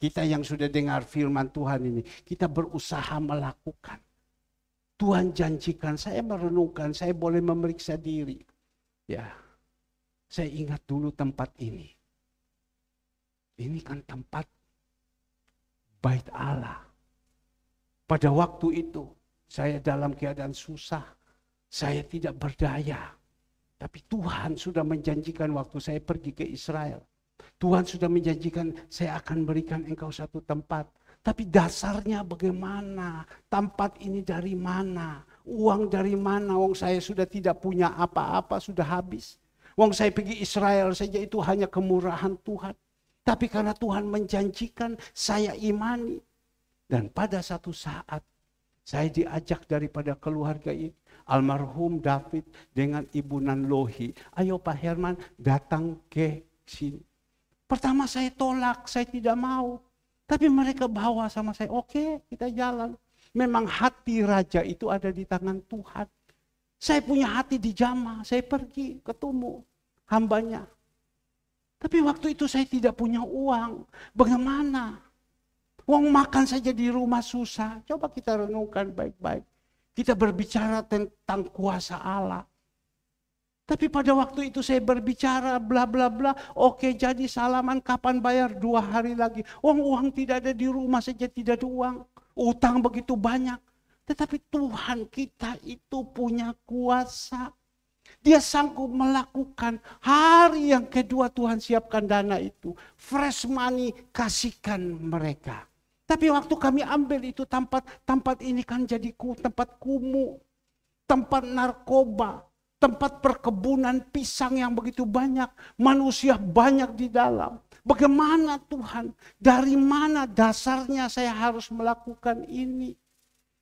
kita yang sudah dengar firman Tuhan ini, kita berusaha melakukan. Tuhan janjikan, saya merenungkan, saya boleh memeriksa diri. Ya, saya ingat dulu tempat ini. Ini kan tempat bait Allah. Pada waktu itu, saya dalam keadaan susah. Saya tidak berdaya. Tapi Tuhan sudah menjanjikan waktu saya pergi ke Israel. Tuhan sudah menjanjikan saya akan berikan engkau satu tempat. Tapi dasarnya bagaimana? Tempat ini dari mana? Uang dari mana? Wong saya sudah tidak punya apa-apa, sudah habis. Wong saya pergi Israel saja itu hanya kemurahan Tuhan. Tapi karena Tuhan menjanjikan, saya imani. Dan pada satu saat, saya diajak daripada keluarga ini. Almarhum David dengan Ibu Nanlohi. Ayo Pak Herman datang ke sini. Pertama saya tolak, saya tidak mau. Tapi mereka bawa sama saya, oke, kita jalan. Memang hati raja itu ada di tangan Tuhan. Saya punya hati dijamah, saya pergi ketemu hambanya. Tapi waktu itu saya tidak punya uang. Bagaimana? Uang makan saja di rumah susah. Coba kita renungkan baik-baik. Kita berbicara tentang kuasa Allah. Tapi pada waktu itu saya berbicara bla bla bla. Oke, jadi salaman kapan bayar? 2 hari lagi. Uang tidak ada di rumah saja, tidak ada uang. Utang begitu banyak. Tetapi Tuhan kita itu punya kuasa. Dia sanggup melakukan. Hari yang kedua Tuhan siapkan dana itu. Fresh money kasihkan mereka. Tapi waktu kami ambil itu tempat ini kan jadi tempat kumuh, tempat narkoba, tempat perkebunan pisang yang begitu banyak, manusia banyak di dalam. Bagaimana Tuhan? Dari mana dasarnya saya harus melakukan ini?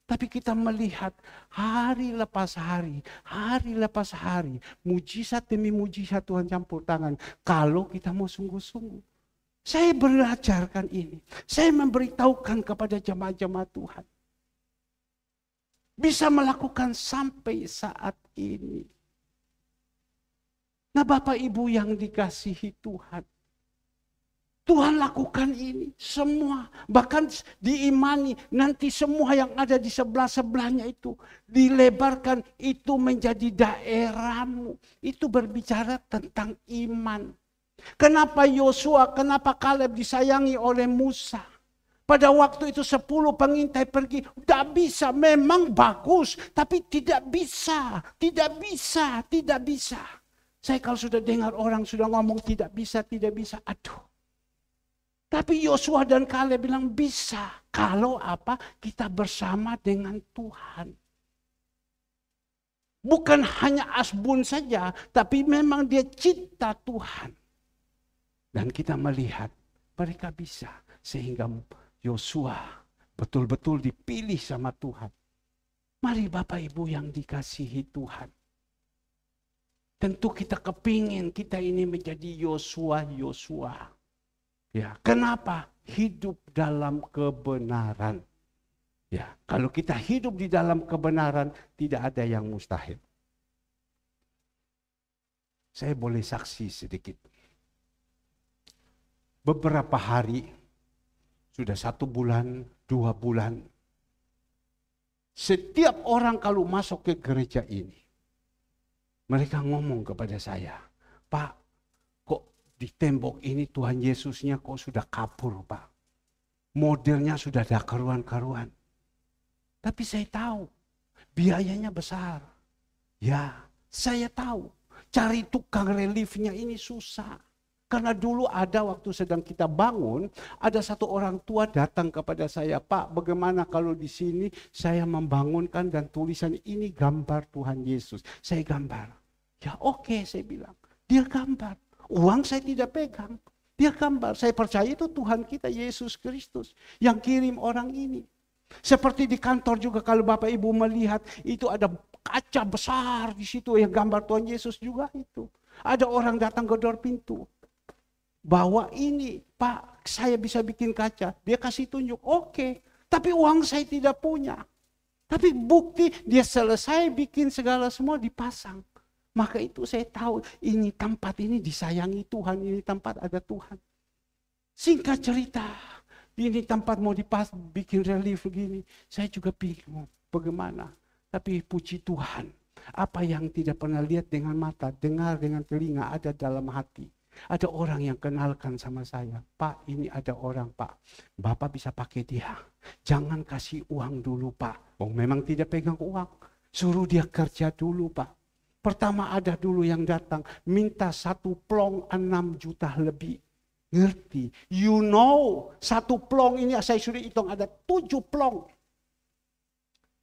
Tapi kita melihat hari lepas hari, mujizat demi mujizat Tuhan campur tangan. Kalau kita mau sungguh-sungguh. Saya belajarkan ini. Saya memberitahukan kepada jemaat-jemaat Tuhan. Bisa melakukan sampai saat ini. Nah Bapak Ibu yang dikasihi Tuhan. Tuhan lakukan ini semua. Bahkan diimani nanti semua yang ada di sebelah-sebelahnya itu. Dilebarkan itu menjadi daerahmu. Itu berbicara tentang iman. Kenapa Yosua, kenapa Kaleb disayangi oleh Musa? Pada waktu itu 10 pengintai pergi, tidak bisa, memang bagus, tapi tidak bisa. Saya kalau sudah dengar orang sudah ngomong tidak bisa, aduh. Tapi Yosua dan Kaleb bilang bisa, kalau apa? Kita bersama dengan Tuhan. Bukan hanya asbun saja, tapi memang dia cinta Tuhan. Dan kita melihat mereka bisa sehingga Yosua betul-betul dipilih sama Tuhan. Mari Bapak Ibu yang dikasihi Tuhan. Tentu kita kepingin kita ini menjadi Yosua. Ya, kenapa? Hidup dalam kebenaran. Ya, kalau kita hidup di dalam kebenaran tidak ada yang mustahil. Saya boleh saksi sedikit. Beberapa hari, sudah 1 bulan, 2 bulan. Setiap orang kalau masuk ke gereja ini, mereka ngomong kepada saya, Pak, kok di tembok ini Tuhan Yesusnya kok sudah kapur Pak. Modelnya sudah ada karuan-karuan. Tapi saya tahu, biayanya besar. Ya, saya tahu, cari tukang reliefnya ini susah. Karena dulu ada waktu sedang kita bangun, ada satu orang tua datang kepada saya, Pak, bagaimana kalau di sini saya membangunkan dan tulisan ini gambar Tuhan Yesus. Saya gambar. Ya oke, saya bilang. Dia gambar. Uang saya tidak pegang. Dia gambar. Saya percaya itu Tuhan kita Yesus Kristus yang kirim orang ini. Seperti di kantor juga kalau Bapak Ibu melihat itu ada kaca besar di situ yang gambar Tuhan Yesus juga itu. Ada orang datang ke door pintu. Bahwa ini, Pak, saya bisa bikin kaca. Dia kasih tunjuk, oke. Tapi uang saya tidak punya. Tapi bukti dia selesai bikin segala semua dipasang. Maka itu saya tahu ini tempat ini disayangi Tuhan. Ini tempat ada Tuhan. Singkat cerita, ini tempat mau bikin relief begini. Saya juga bingung bagaimana. Tapi puji Tuhan. Apa yang tidak pernah lihat dengan mata, dengar dengan telinga ada dalam hati. Ada orang yang kenalkan sama saya, Pak ini ada orang Pak, Bapak bisa pakai dia. Jangan kasih uang dulu Pak. Oh memang tidak pegang uang. Suruh dia kerja dulu, Pak. Pertama ada dulu yang datang, minta 1 plong 6 juta lebih. Ngerti? You know, 1 plong ini saya sudah hitung ada 7 plong.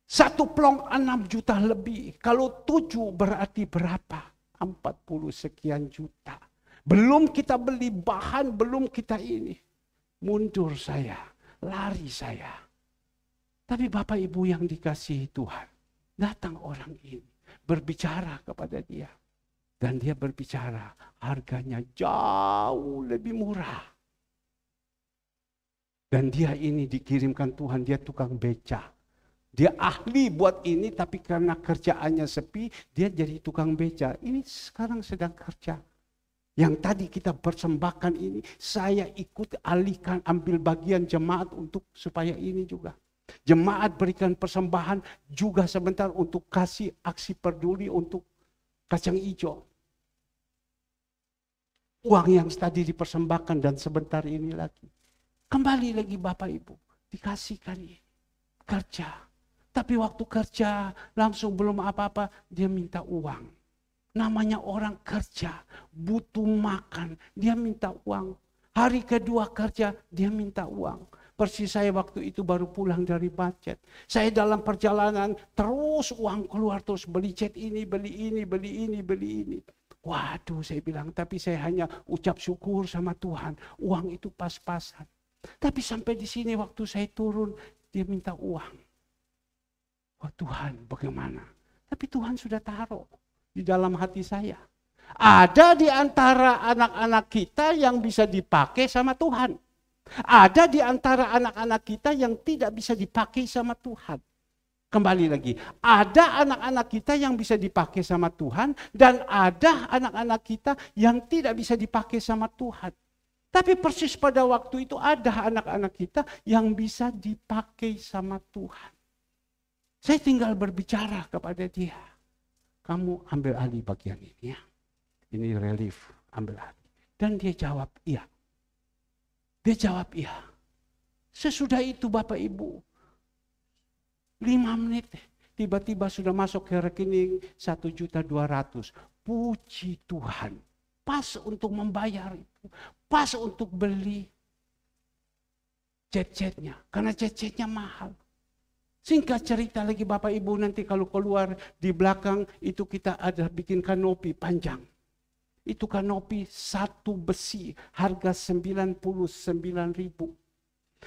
1 plong 6 juta lebih. Kalau 7 berarti berapa? 40 sekian juta. Belum kita beli bahan, belum kita ini. Mundur saya, lari saya. Tapi Bapak Ibu yang dikasihi Tuhan, datang orang ini, berbicara kepada dia. Dan dia berbicara, harganya jauh lebih murah. Dan dia ini dikirimkan Tuhan, dia tukang beca. Dia ahli buat ini, tapi karena kerjaannya sepi, dia jadi tukang beca. Ini sekarang sedang kerja. Yang tadi kita persembahkan ini, saya ikut alihkan, ambil bagian jemaat untuk supaya ini juga. Jemaat berikan persembahan juga sebentar untuk kasih aksi peduli untuk kacang hijau. Uang yang tadi dipersembahkan dan sebentar ini lagi. Kembali lagi Bapak Ibu, dikasihkan ini. Kerja. Tapi waktu kerja langsung belum apa-apa, dia minta uang. Namanya orang kerja, butuh makan, dia minta uang. Hari kedua kerja, dia minta uang. Persis saya waktu itu baru pulang dari budget. Saya dalam perjalanan terus uang keluar, terus beli jet ini, beli ini, beli ini, beli ini. Waduh, saya bilang, tapi saya hanya ucap syukur sama Tuhan. Uang itu pas-pasan. Tapi sampai di sini waktu saya turun, dia minta uang. Wah Tuhan, bagaimana? Tapi Tuhan sudah taruh di dalam hati saya. Ada di antara anak-anak kita yang bisa dipakai sama Tuhan. Ada di antara anak-anak kita yang tidak bisa dipakai sama Tuhan. Kembali lagi, ada anak-anak kita yang bisa dipakai sama Tuhan dan ada anak-anak kita yang tidak bisa dipakai sama Tuhan. Tapi persis pada waktu itu ada anak-anak kita yang bisa dipakai sama Tuhan. Saya tinggal berbicara kepada dia. Kamu ambil alih bagian ini ya. Ini relief, ambil alih. Dan dia jawab iya. Dia jawab iya. Sesudah itu Bapak Ibu, 5 menit tiba-tiba sudah masuk ke rekening 1.200.000. Puji Tuhan. Pas untuk membayar itu. Pas untuk beli jet-jetnya. Karena jet-jetnya mahal. Singkat cerita lagi Bapak Ibu, nanti kalau keluar di belakang itu kita ada bikin kanopi panjang. Itu kanopi 1 besi harga 99.000.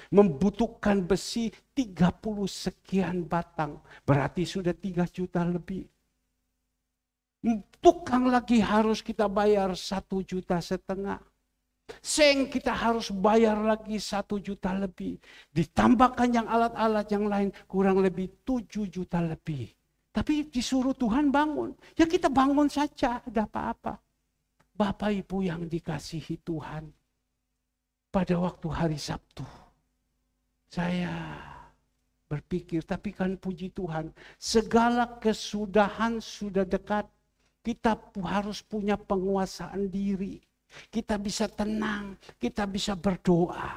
Membutuhkan besi 30 sekian batang. Berarti sudah 3 juta lebih. Tukang lagi harus kita bayar 1,5 juta. Seng kita harus bayar lagi 1 juta lebih. Ditambahkan yang alat-alat yang lain kurang lebih 7 juta lebih. Tapi disuruh Tuhan bangun. Ya kita bangun saja, ada apa-apa. Bapak Ibu yang dikasihi Tuhan. Pada waktu hari Sabtu. Saya berpikir, tapi kan puji Tuhan. Segala kesudahan sudah dekat. Kita harus punya penguasaan diri. Kita bisa tenang, kita bisa berdoa.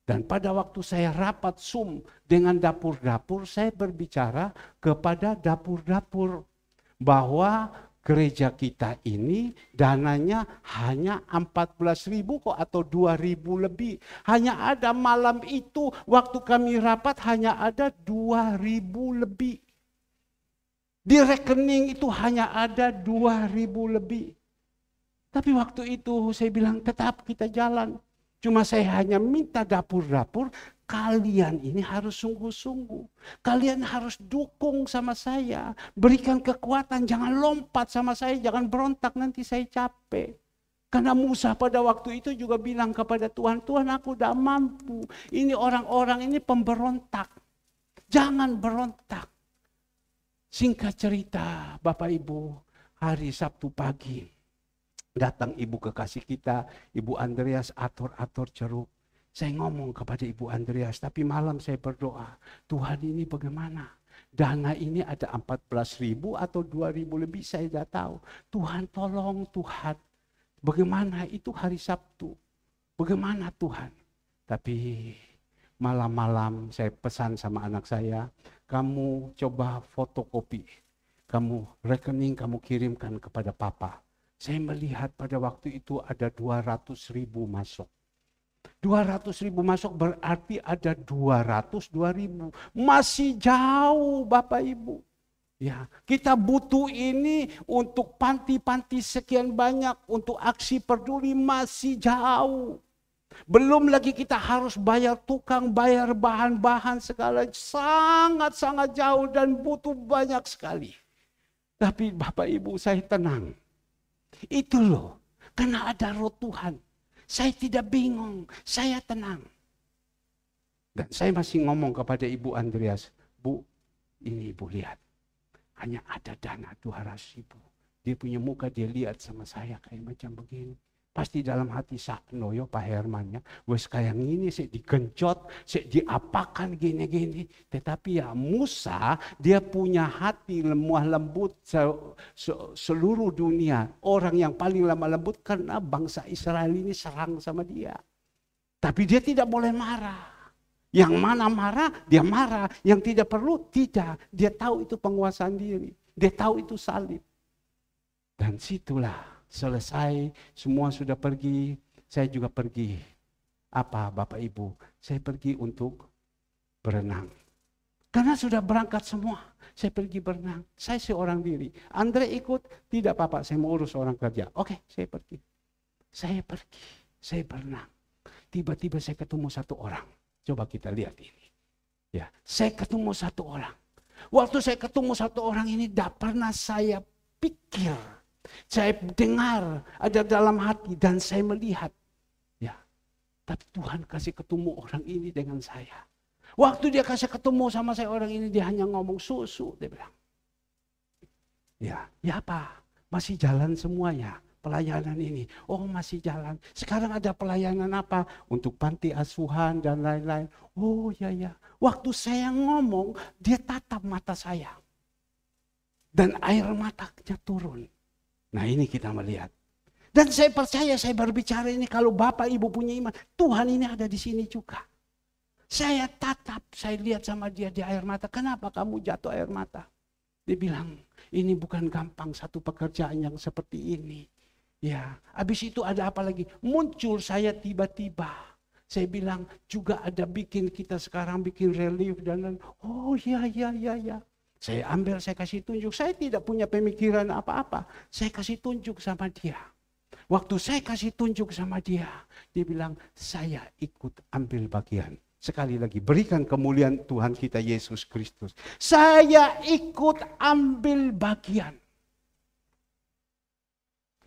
Dan pada waktu saya rapat Zoom dengan dapur-dapur, saya berbicara kepada dapur-dapur bahwa gereja kita ini dananya hanya 14.000 kok atau 2.000 lebih. Hanya ada malam itu waktu kami rapat hanya ada 2.000 lebih. Di rekening itu hanya ada 2.000 lebih. Tapi waktu itu saya bilang tetap kita jalan. Cuma saya hanya minta dapur-dapur, kalian ini harus sungguh-sungguh. Kalian harus dukung sama saya. Berikan kekuatan, jangan lompat sama saya, jangan berontak nanti saya capek. Karena Musa pada waktu itu juga bilang kepada Tuhan, Tuhan aku udah mampu. Ini orang-orang ini pemberontak. Jangan berontak. Singkat cerita Bapak Ibu, hari Sabtu pagi. Datang ibu kekasih kita, Ibu Andreas atur-atur jeruk. Saya ngomong kepada Ibu Andreas, tapi malam saya berdoa, Tuhan ini bagaimana? Dana ini ada 14.000 atau 2.000 lebih, saya tidak tahu. Tuhan tolong Tuhan. Bagaimana itu hari Sabtu? Bagaimana Tuhan? Tapi malam-malam saya pesan sama anak saya, kamu coba fotokopi, kamu rekening kamu kirimkan kepada papa. Saya melihat pada waktu itu ada 200.000 masuk. 200.000 masuk berarti ada 202.000. Masih jauh Bapak Ibu. Ya, kita butuh ini untuk panti-panti sekian banyak, untuk aksi peduli masih jauh. Belum lagi kita harus bayar tukang, bayar bahan-bahan segala, sangat-sangat jauh dan butuh banyak sekali. Tapi Bapak Ibu saya tenang. Itu loh, karena ada roh Tuhan. Saya tidak bingung, saya tenang. Dan saya masih ngomong kepada Ibu Andreas, Bu, ini Ibu lihat. Hanya ada dana 200.000. Dia punya muka, dia lihat sama saya kayak macam begini. Pasti dalam hati sakno yo Pak Hermannya. Wes kayak gini sih digencot, sih diapakan gini-gini. Tetapi ya Musa, dia punya hati lemah lembut seluruh dunia. Orang yang paling lemah lembut karena bangsa Israel ini serang sama dia. Tapi dia tidak boleh marah. Yang mana marah, dia marah. Yang tidak perlu, tidak. Dia tahu itu penguasaan diri. Dia tahu itu salib. Dan situlah selesai, semua sudah pergi. Saya juga pergi. Apa Bapak Ibu? Saya pergi untuk berenang. Karena sudah berangkat semua. Saya pergi berenang. Saya seorang diri. Andre ikut, tidak Papa, saya mau urus orang kerja. Oke, saya pergi. Saya pergi, saya berenang. Tiba-tiba saya ketemu satu orang. Coba kita lihat ini. Ya, saya ketemu satu orang. Waktu saya ketemu satu orang ini tidak pernah saya pikir. Saya dengar ada dalam hati dan saya melihat. Ya, tapi Tuhan kasih ketemu orang ini dengan saya. Waktu dia kasih ketemu sama saya orang ini, dia hanya ngomong susu, dia bilang. Ya apa? Masih jalan semuanya. Pelayanan ini, oh masih jalan. Sekarang ada pelayanan apa? Untuk panti asuhan dan lain-lain. Oh ya. Waktu saya ngomong, dia tatap mata saya. Dan air matanya turun. Nah ini kita melihat. Dan saya percaya, saya berbicara ini kalau Bapak Ibu punya iman, Tuhan ini ada di sini juga. Saya tatap, saya lihat sama dia di air mata. Kenapa kamu jatuh air mata? Dia bilang, ini bukan gampang satu pekerjaan yang seperti ini. Ya, habis itu ada apa lagi? Muncul saya tiba-tiba. Saya bilang juga ada kita sekarang bikin relief dan lain. Oh ya. Saya ambil, saya kasih tunjuk. Saya tidak punya pemikiran apa-apa. Saya kasih tunjuk sama dia. Waktu saya kasih tunjuk sama dia, dia bilang saya ikut ambil bagian. Sekali lagi, berikan kemuliaan Tuhan kita Yesus Kristus. Saya ikut ambil bagian.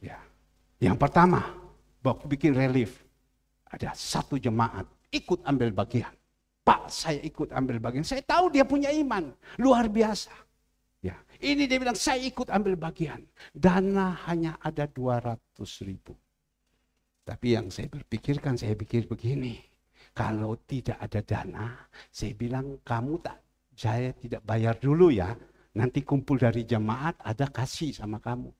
Ya. Yang pertama, bikin relief. Ada satu jemaat, ikut ambil bagian. Pak, saya ikut ambil bagian. Saya tahu dia punya iman, luar biasa. Ya, ini dia bilang, saya ikut ambil bagian. Dana hanya ada 200.000. Tapi yang saya berpikirkan, saya pikir begini. Kalau tidak ada dana, saya bilang, saya tidak bayar dulu ya. Nanti kumpul dari jemaat, ada kasih sama kamu.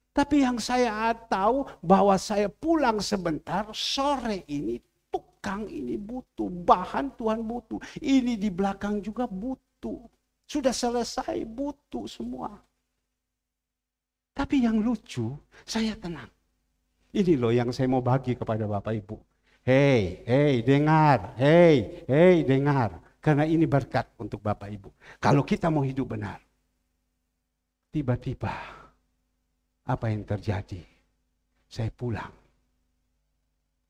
Tapi yang saya tahu bahwa saya pulang sebentar, sore ini tukang ini butuh, bahan Tuhan butuh. Ini di belakang juga butuh. Sudah selesai, butuh semua. Tapi yang lucu, saya tenang. Ini loh yang saya mau bagi kepada Bapak Ibu. Hei, dengar. Hei, dengar. Karena ini berkat untuk Bapak Ibu. Kalau kita mau hidup benar. Tiba-tiba apa yang terjadi? Saya pulang.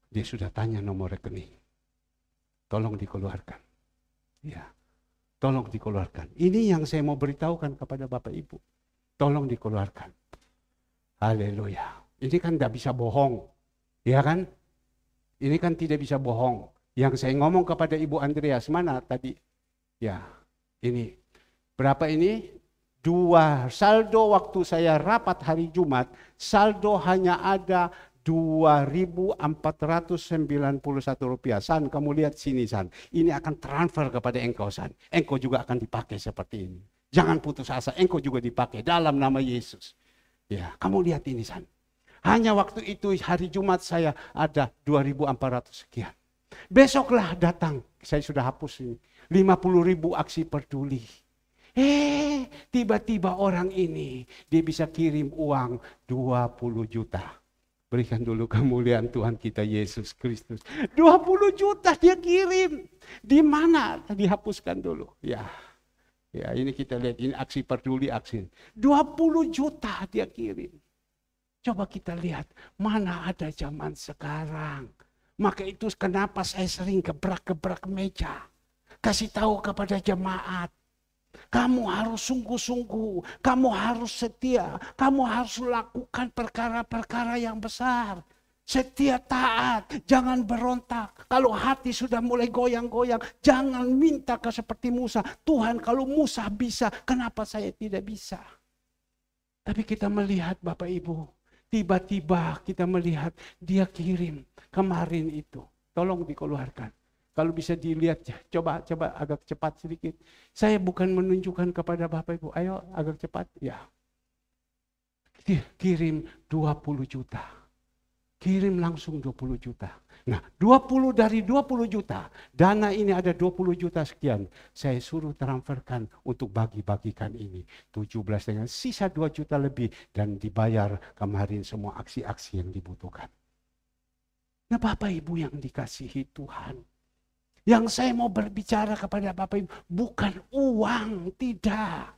Dia sudah tanya nomor rekening. Tolong dikeluarkan. Ya, tolong dikeluarkan. Ini yang saya mau beritahukan kepada Bapak Ibu. Tolong dikeluarkan. Haleluya. Ini kan tidak bisa bohong. Ya kan? Ini kan tidak bisa bohong. Yang saya ngomong kepada Ibu Andreas, mana tadi? Ya, ini. Berapa ini? 2, saldo waktu saya rapat hari Jumat, saldo hanya ada Rp2.491. San, kamu lihat sini San, ini akan transfer kepada engkau San. Engkau juga akan dipakai seperti ini. Jangan putus asa, engkau juga dipakai dalam nama Yesus. Ya, kamu lihat ini San. Hanya waktu itu hari Jumat saya ada 2.400 sekian. Besoklah datang saya sudah hapus ini. 50.000 aksi peduli. Tiba-tiba orang ini, dia bisa kirim uang 20 juta. Berikan dulu kemuliaan Tuhan kita Yesus Kristus. 20 juta dia kirim. Di mana? Dihapuskan dulu. Ya, ini kita lihat. Ini aksi peduli aksi. 20 juta dia kirim. Coba kita lihat. Mana ada zaman sekarang. Maka itu kenapa saya sering gebrak-gebrak meja. Kasih tahu kepada jemaat. Kamu harus sungguh-sungguh, kamu harus setia, kamu harus lakukan perkara-perkara yang besar. Setia taat, jangan berontak. Kalau hati sudah mulai goyang-goyang, jangan minta seperti Musa. Tuhan, kalau Musa bisa, kenapa saya tidak bisa? Tapi kita melihat Bapak Ibu, tiba-tiba kita melihat dia kirim kemarin itu. Tolong dikeluarkan. Kalau bisa dilihat, coba agak cepat sedikit. Saya bukan menunjukkan kepada Bapak Ibu, ayo agak cepat. Ya. Kirim 20 juta. Kirim langsung 20 juta. Nah, 20 dari 20 juta, dana ini ada 20 juta sekian. Saya suruh transferkan untuk bagi-bagikan ini. 17 dengan sisa 2 juta lebih dan dibayar kemarin semua aksi-aksi yang dibutuhkan. Nah, Bapak Ibu yang dikasihi Tuhan. Yang saya mau berbicara kepada Bapak Ibu, bukan uang, tidak.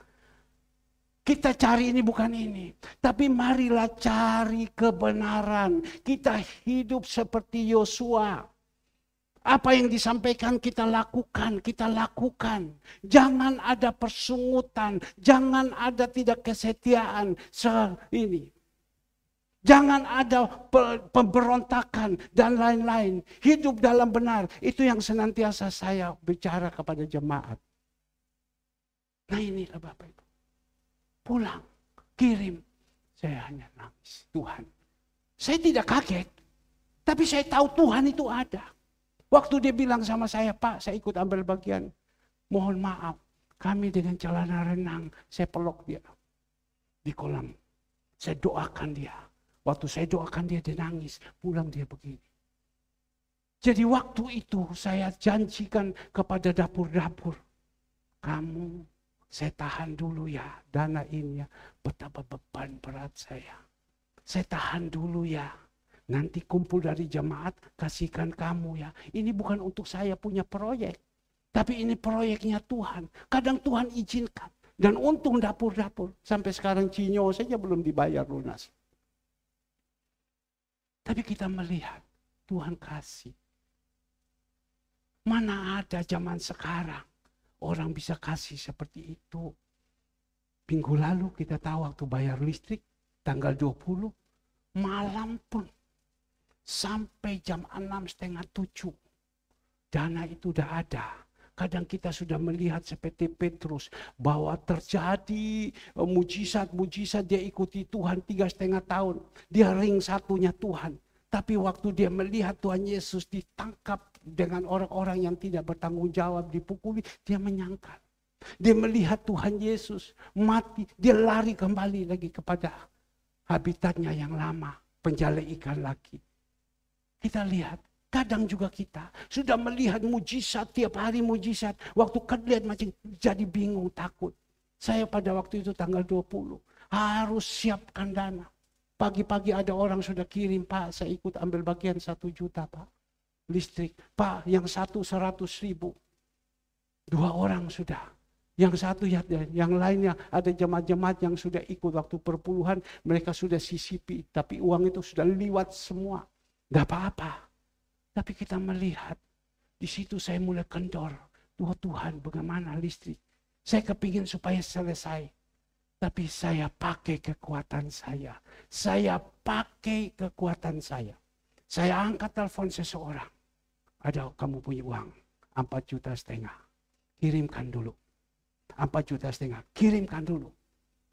Kita cari ini bukan ini. Tapi marilah cari kebenaran. Kita hidup seperti Yosua. Apa yang disampaikan kita lakukan. Jangan ada persungutan, jangan ada tidak kesetiaan. Ini. Jangan ada pemberontakan dan lain-lain. Hidup dalam benar. Itu yang senantiasa saya bicara kepada jemaat. Nah inilah Bapak Ibu. Pulang, kirim. Saya hanya nangis. Tuhan. Saya tidak kaget. Tapi saya tahu Tuhan itu ada. Waktu dia bilang sama saya, Pak, saya ikut ambil bagian. Mohon maaf. Kami dengan celana renang, saya peluk dia. Di kolam. Saya doakan dia. Waktu saya doakan dia nangis, pulang dia begini. Jadi waktu itu saya janjikan kepada dapur-dapur. Kamu, saya tahan dulu ya, dana ini ya. Betapa beban berat saya. Saya tahan dulu ya. Nanti kumpul dari jemaat, kasihkan kamu ya. Ini bukan untuk saya punya proyek. Tapi ini proyeknya Tuhan. Kadang Tuhan izinkan. Dan untung dapur-dapur. Sampai sekarang Cinyo saja belum dibayar lunas. Tapi kita melihat Tuhan kasih. Mana ada zaman sekarang orang bisa kasih seperti itu. Minggu lalu kita tahu waktu bayar listrik tanggal 20 malam pun sampai jam 6:30 dana itu udah ada. Kadang kita sudah melihat seperti Petrus bahwa terjadi mujizat-mujizat, dia ikuti Tuhan 3,5 tahun. Dia ring satunya Tuhan. Tapi waktu dia melihat Tuhan Yesus ditangkap dengan orang-orang yang tidak bertanggung jawab, dipukuli, dia menyangkal. Dia melihat Tuhan Yesus mati, dia lari kembali lagi kepada habitatnya yang lama, penjala ikan lagi. Kita lihat. Kadang juga kita sudah melihat mujizat, tiap hari mujizat. Waktu lihat macam jadi bingung, takut. Saya pada waktu itu tanggal 20 harus siapkan dana. Pagi-pagi ada orang sudah kirim, Pak saya ikut ambil bagian 1 juta Pak. Listrik, Pak yang satu 100.000. 2 orang sudah. Yang satu ya, yang lainnya ada jemaat-jemaat yang sudah ikut waktu perpuluhan. Mereka sudah sisipi, tapi uang itu sudah liwat semua. Gak apa-apa. Tapi kita melihat, di situ saya mulai kendor. Tuhan, bagaimana listrik? Saya kepingin supaya selesai. Tapi saya pakai kekuatan saya. Saya pakai kekuatan saya. Saya angkat telepon seseorang. Ada kamu punya uang, 4,5 juta. Kirimkan dulu. 4,5 juta, kirimkan dulu.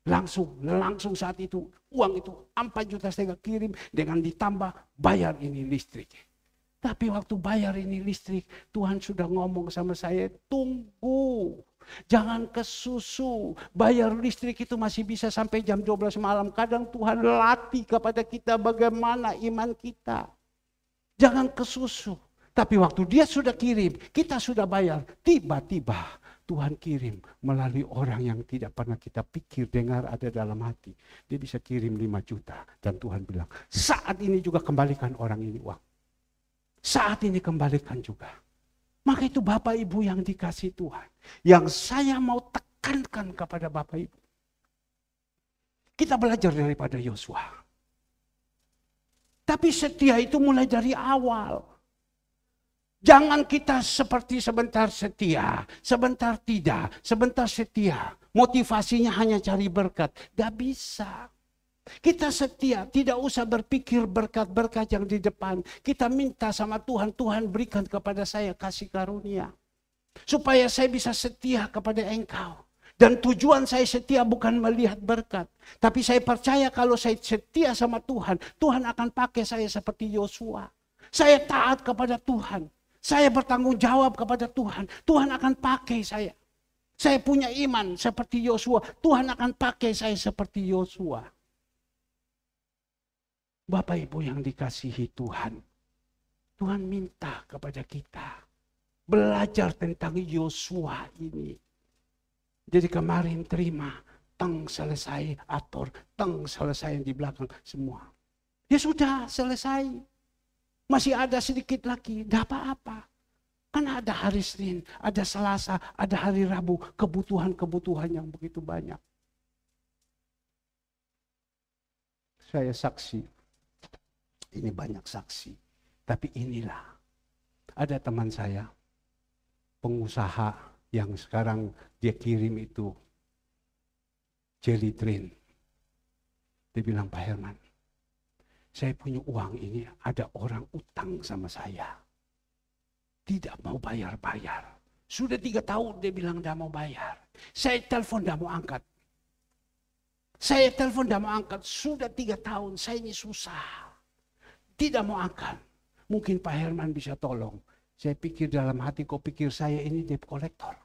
Langsung saat itu, uang itu 4,5 juta kirim dengan ditambah bayar ini listrik. Tapi waktu bayar ini listrik, Tuhan sudah ngomong sama saya, tunggu. Jangan kesusu. Bayar listrik itu masih bisa sampai jam 12 malam. Kadang Tuhan latih kepada kita bagaimana iman kita. Jangan kesusu. Tapi waktu dia sudah kirim, kita sudah bayar, tiba-tiba Tuhan kirim melalui orang yang tidak pernah kita pikir, dengar, ada dalam hati. Dia bisa kirim 5 juta. Dan Tuhan bilang, saat ini juga kembalikan orang ini uang. Saat ini kembalikan juga. Maka itu Bapak Ibu yang dikasih Tuhan. Yang saya mau tekankan kepada Bapak Ibu. Kita belajar daripada Yosua. Tapi setia itu mulai dari awal. Jangan kita seperti sebentar setia, sebentar tidak, sebentar setia. Motivasinya hanya cari berkat. Gak bisa. Kita setia, tidak usah berpikir berkat-berkat yang di depan. Kita minta sama Tuhan, Tuhan berikan kepada saya kasih karunia. Supaya saya bisa setia kepada Engkau. Dan tujuan saya setia bukan melihat berkat. Tapi saya percaya kalau saya setia sama Tuhan, Tuhan akan pakai saya seperti Yosua. Saya taat kepada Tuhan. Saya bertanggung jawab kepada Tuhan. Tuhan akan pakai saya. Saya punya iman seperti Yosua. Tuhan akan pakai saya seperti Yosua. Bapak Ibu yang dikasihi Tuhan. Tuhan minta kepada kita. Belajar tentang Yosua ini. Jadi kemarin terima. Teng selesai atur. Teng selesai yang di belakang semua. Ya sudah selesai. Masih ada sedikit lagi, tidak apa-apa. Kan ada hari Senin, ada Selasa, ada hari Rabu, kebutuhan-kebutuhan yang begitu banyak. Saya saksi, ini banyak saksi. Tapi inilah, ada teman saya, pengusaha yang sekarang dia kirim itu jelly train. Dia bilang, Pak Herman, saya punya uang ini, ada orang utang sama saya. Tidak mau bayar-bayar. Sudah 3 tahun dia bilang tidak mau bayar. Saya telepon tidak mau angkat. Saya telepon tidak mau angkat. Sudah 3 tahun, saya ini susah. Tidak mau angkat. Mungkin Pak Herman bisa tolong. Saya pikir dalam hati, kok pikir saya ini debt collector.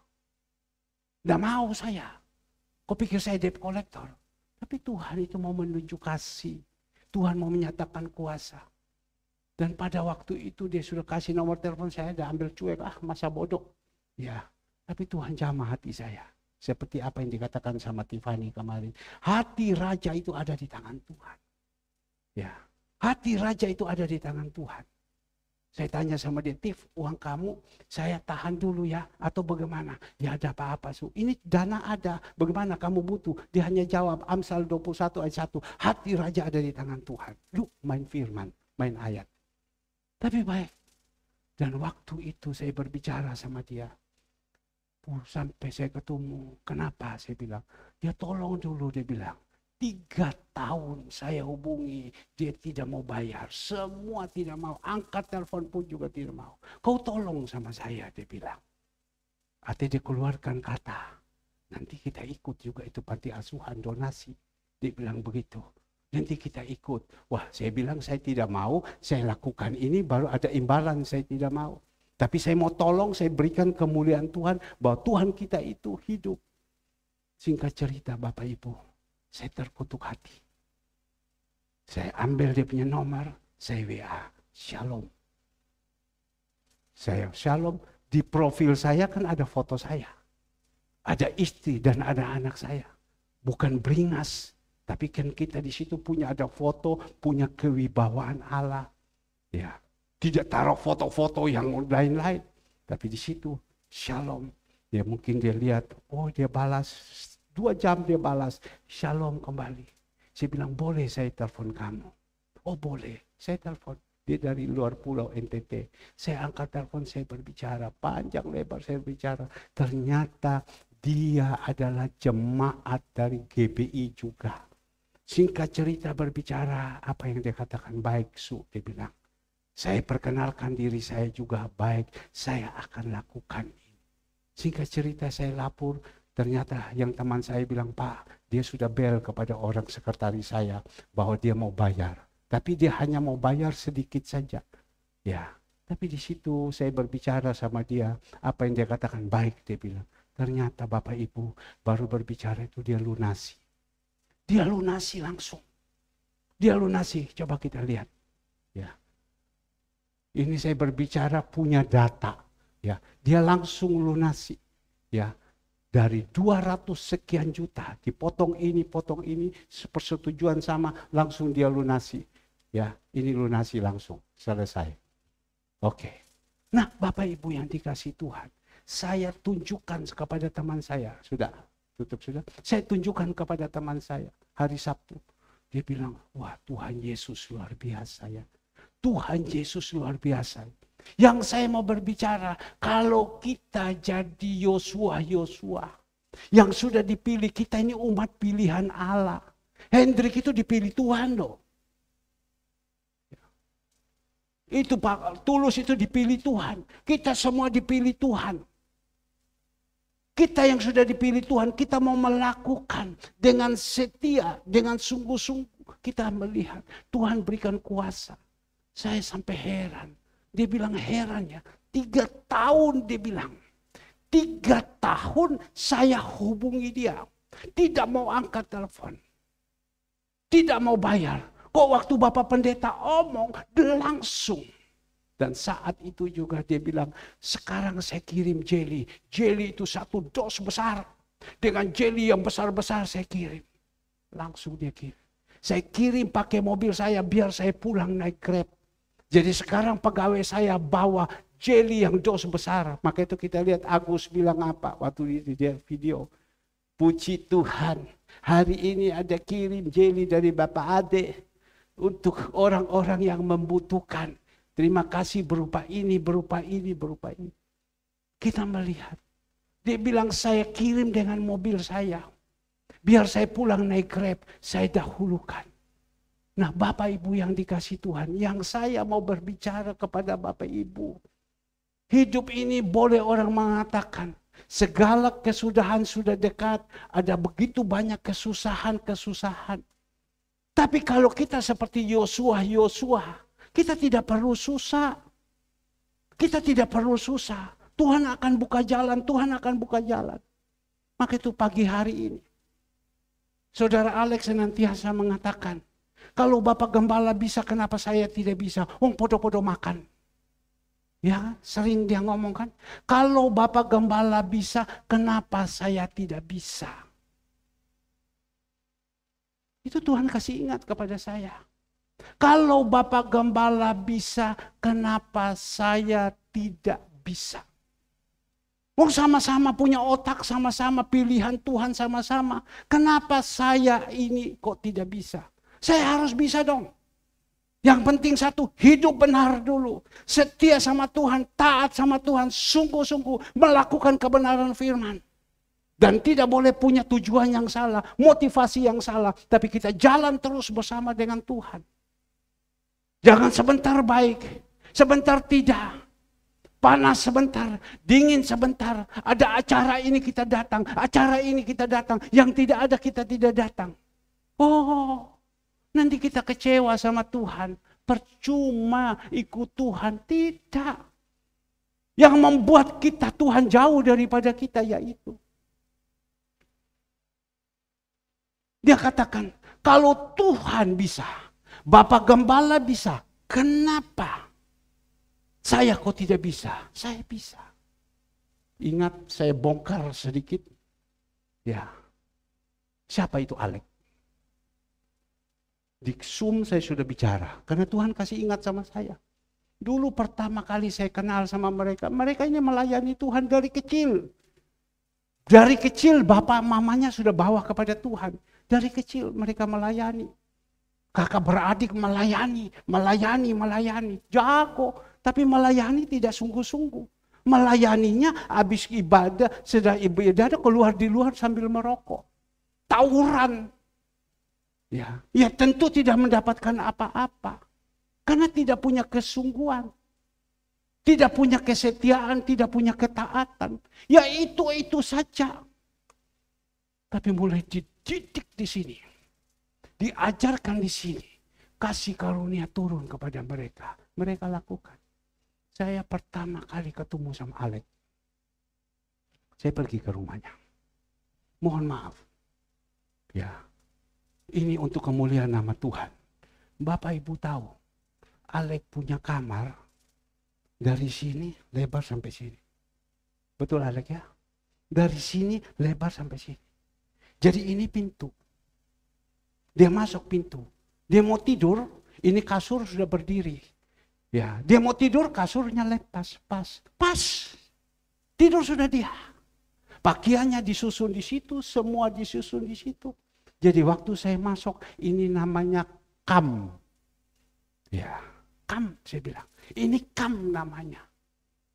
Tidak mau saya. Kok pikir saya debt collector. Tapi Tuhan itu mau menunjuk kasih. Tuhan mau menyatakan kuasa. Dan pada waktu itu dia sudah kasih nomor telepon saya, udah ambil cuek, masa bodoh. Ya, tapi Tuhan jamah hati saya. Seperti apa yang dikatakan sama Tiffany kemarin. Hati raja itu ada di tangan Tuhan. Ya, hati raja itu ada di tangan Tuhan. Saya tanya sama dia, Tif, uang kamu saya tahan dulu ya, atau bagaimana? Ya ada apa-apa, Su. Ini dana ada, bagaimana kamu butuh? Dia hanya jawab, Amsal 21 ayat 1, hati raja ada di tangan Tuhan. Lu main firman, main ayat. Tapi baik. Dan waktu itu saya berbicara sama dia. Sampai saya ketemu, kenapa? Saya bilang, dia tolong dulu, dia bilang. 3 tahun saya hubungi, dia tidak mau bayar. Semua tidak mau, angkat telepon pun juga tidak mau. Kau tolong sama saya, dia bilang. Artinya dia keluarkan kata, nanti kita ikut juga itu panti asuhan donasi. Dia bilang begitu, nanti kita ikut. Wah, saya bilang saya tidak mau, saya lakukan ini baru ada imbalan, saya tidak mau. Tapi saya mau tolong, saya berikan kemuliaan Tuhan, bahwa Tuhan kita itu hidup. Singkat cerita Bapak Ibu, saya terkutuk hati. Saya ambil dia punya nomor, saya WA, Shalom. Saya Shalom, di profil saya kan ada foto saya. Ada istri dan ada anak saya. Bukan beringas, tapi kan kita di situ punya ada foto, punya kewibawaan Allah. Ya, tidak taruh foto-foto yang lain-lain, tapi di situ Shalom. Ya mungkin dia lihat, oh dia balas 2 jam dia balas, Shalom kembali. Saya bilang, boleh saya telepon kamu? Oh boleh, saya telepon. Dia dari luar pulau NTT. Saya angkat telepon, saya berbicara. Panjang lebar saya berbicara. Ternyata dia adalah jemaat dari GBI juga. Singkat cerita berbicara, apa yang dia katakan, baik Su, dia bilang. Saya perkenalkan diri saya juga, baik, saya akan lakukan ini. Singkat cerita saya lapor. Ternyata yang teman saya bilang, Pak, dia sudah bel kepada orang sekretaris saya bahwa dia mau bayar. Tapi dia hanya mau bayar sedikit saja. Ya, tapi di situ saya berbicara sama dia, apa yang dia katakan, baik, dia bilang. Ternyata Bapak Ibu baru berbicara itu dia lunasi. Dia lunasi langsung. Dia lunasi, coba kita lihat. Ya. Ini saya berbicara punya data. Ya, dia langsung lunasi. Ya, dari 200 sekian juta, dipotong ini, persetujuan sama, langsung dia lunasi. Ya, ini lunasi langsung, selesai. Oke. Nah, Bapak Ibu yang dikasih Tuhan, saya tunjukkan kepada teman saya, sudah, tutup sudah. Saya tunjukkan kepada teman saya, hari Sabtu. Dia bilang, wah Tuhan Yesus luar biasa ya. Tuhan Yesus luar biasa. Yang saya mau berbicara, kalau kita jadi Yosua yang sudah dipilih, kita ini umat pilihan Allah. Hendrik itu dipilih Tuhan loh. Itu Pak Tulus itu dipilih Tuhan. Kita semua dipilih Tuhan. Kita yang sudah dipilih Tuhan, kita mau melakukan dengan setia, dengan sungguh-sungguh. Kita melihat Tuhan berikan kuasa. Saya sampai heran. Dia bilang heran ya. 3 tahun dia bilang. 3 tahun saya hubungi dia. Tidak mau angkat telepon. Tidak mau bayar. Kok waktu Bapak Pendeta omong, dia langsung. Dan saat itu juga dia bilang, sekarang saya kirim jelly. Jelly itu 1 dos besar. Dengan jelly yang besar-besar saya kirim. Langsung dia kirim. Saya kirim pakai mobil saya biar saya pulang naik Grab. Jadi sekarang pegawai saya bawa jelly yang dos besar. Maka itu kita lihat Agus bilang apa waktu di video. Puji Tuhan, hari ini ada kirim jelly dari Bapak Ade. Untuk orang-orang yang membutuhkan. Terima kasih berupa ini. Kita melihat. Dia bilang saya kirim dengan mobil saya. Biar saya pulang naik Grab, saya dahulukan. Nah Bapak Ibu yang dikasih Tuhan, yang saya mau berbicara kepada Bapak Ibu. Hidup ini boleh orang mengatakan, segala kesudahan sudah dekat, ada begitu banyak kesusahan. Tapi kalau kita seperti Yosua, kita tidak perlu susah. Tuhan akan buka jalan. Maka itu pagi hari ini. Saudara Alex senantiasa mengatakan, kalau Bapak Gembala bisa, kenapa saya tidak bisa? Podo-podo makan. Ya, sering dia ngomong kan. Kalau Bapak Gembala bisa, kenapa saya tidak bisa? Itu Tuhan kasih ingat kepada saya. Kalau Bapak Gembala bisa, kenapa saya tidak bisa? Sama-sama punya otak, sama-sama pilihan Tuhan sama-sama. Kenapa saya ini kok tidak bisa? Saya harus bisa dong. Yang penting satu, hidup benar dulu. Setia sama Tuhan, taat sama Tuhan, sungguh-sungguh melakukan kebenaran firman. Dan tidak boleh punya tujuan yang salah, motivasi yang salah. Tapi kita jalan terus bersama dengan Tuhan. Jangan sebentar baik, sebentar tidak. Panas sebentar, dingin sebentar. Ada acara ini kita datang, acara ini kita datang. Yang tidak ada kita tidak datang. Oh, nanti kita kecewa sama Tuhan. Percuma ikut Tuhan, tidak. Yang membuat kita Tuhan jauh daripada kita yaitu. Dia katakan, kalau Tuhan bisa, Bapak Gembala bisa, kenapa saya kok tidak bisa? Saya bisa. Ingat saya bongkar sedikit. Ya, siapa itu Alek? Di Zoom saya sudah bicara, karena Tuhan kasih ingat sama saya. Dulu pertama kali saya kenal sama mereka, mereka ini melayani Tuhan dari kecil. Dari kecil bapak mamanya sudah bawa kepada Tuhan. Dari kecil mereka melayani. Kakak beradik melayani. Jago, tapi melayani tidak sungguh-sungguh. Melayaninya habis ibadah, sedang ibadah keluar di luar sambil merokok. Tawuran. Ya tentu tidak mendapatkan apa-apa. Karena tidak punya kesungguhan. Tidak punya kesetiaan, tidak punya ketaatan. Ya itu saja. Tapi mulai dididik di sini. Diajarkan di sini. Kasih karunia turun kepada mereka. Mereka lakukan. Saya pertama kali ketemu sama Alek. Saya pergi ke rumahnya. Mohon maaf. Ya. Ini untuk kemuliaan nama Tuhan. Bapak Ibu tahu. Alek punya kamar. Dari sini lebar sampai sini. Betul Alek ya? Dari sini lebar sampai sini. Jadi ini pintu. Dia masuk pintu. Dia mau tidur, ini kasur sudah berdiri. Ya, dia mau tidur, kasurnya lepas, pas. Tidur sudah dia. Pakaiannya disusun di situ, semua disusun di situ. Jadi waktu saya masuk, ini namanya kam. Ya, kam saya bilang. Ini kam namanya.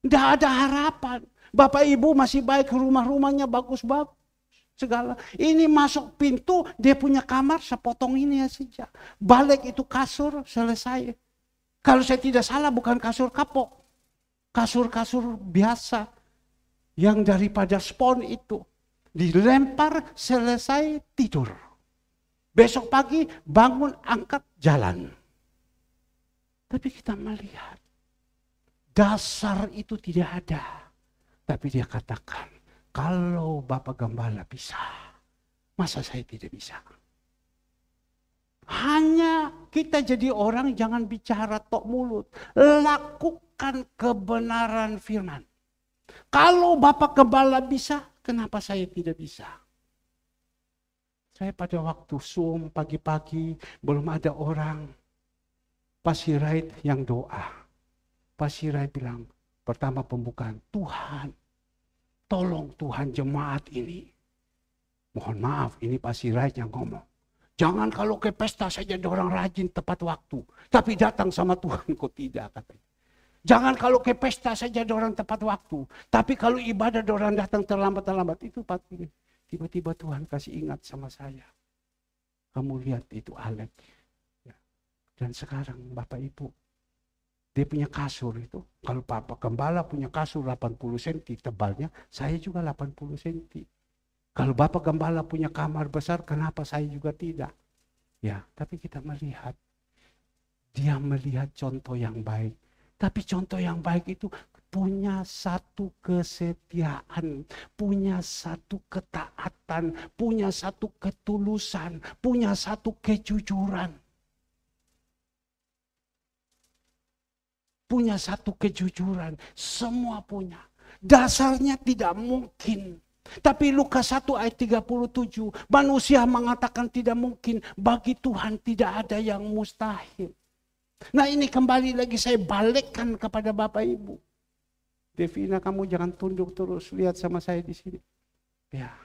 Tidak ada harapan. Bapak Ibu masih baik, rumah-rumahnya bagus-bagus. Segala. Ini masuk pintu, dia punya kamar, sepotong ini saja. Balik itu kasur, selesai. Kalau saya tidak salah bukan kasur kapok. Kasur-kasur biasa. Yang daripada spon itu. Dilempar, selesai, tidur. Besok pagi bangun, angkat, jalan. Tapi kita melihat. Dasar itu tidak ada. Tapi dia katakan, kalau Bapak Gembala bisa, masa saya tidak bisa? Hanya kita jadi orang jangan bicara tok mulut. Lakukan kebenaran firman. Kalau Bapak Gembala bisa, kenapa saya tidak bisa? Saya pada waktu Zoom pagi-pagi, belum ada orang. Pak Sirait yang doa. Pak Sirait bilang, pertama pembukaan, Tuhan, tolong Tuhan jemaat ini. Mohon maaf, ini Pak Sirait yang ngomong. Jangan kalau ke pesta saja orang rajin tepat waktu. Tapi datang sama Tuhan kok tidak katanya. Jangan kalau ke pesta saja orang tepat waktu. Tapi kalau ibadah orang datang terlambat-terlambat. Itu tiba-tiba Tuhan kasih ingat sama saya. Kamu lihat itu Alek. Dan sekarang Bapak Ibu. Dia punya kasur itu. Kalau Bapak Gembala punya kasur 80 cm tebalnya. Saya juga 80 cm. Kalau Bapak Gembala punya kamar besar, kenapa saya juga tidak? Ya, tapi kita melihat. Dia melihat contoh yang baik. Tapi contoh yang baik itu punya satu kesetiaan, punya satu ketaatan, punya satu ketulusan, punya satu kejujuran. Punya satu kejujuran, semua punya. Dasarnya tidak mungkin. Tapi Lukas 1 ayat 37, manusia mengatakan tidak mungkin, bagi Tuhan tidak ada yang mustahil. Nah ini kembali lagi saya balikkan kepada Bapak Ibu. Devina kamu jangan tunduk terus, lihat sama saya di sini. Ya.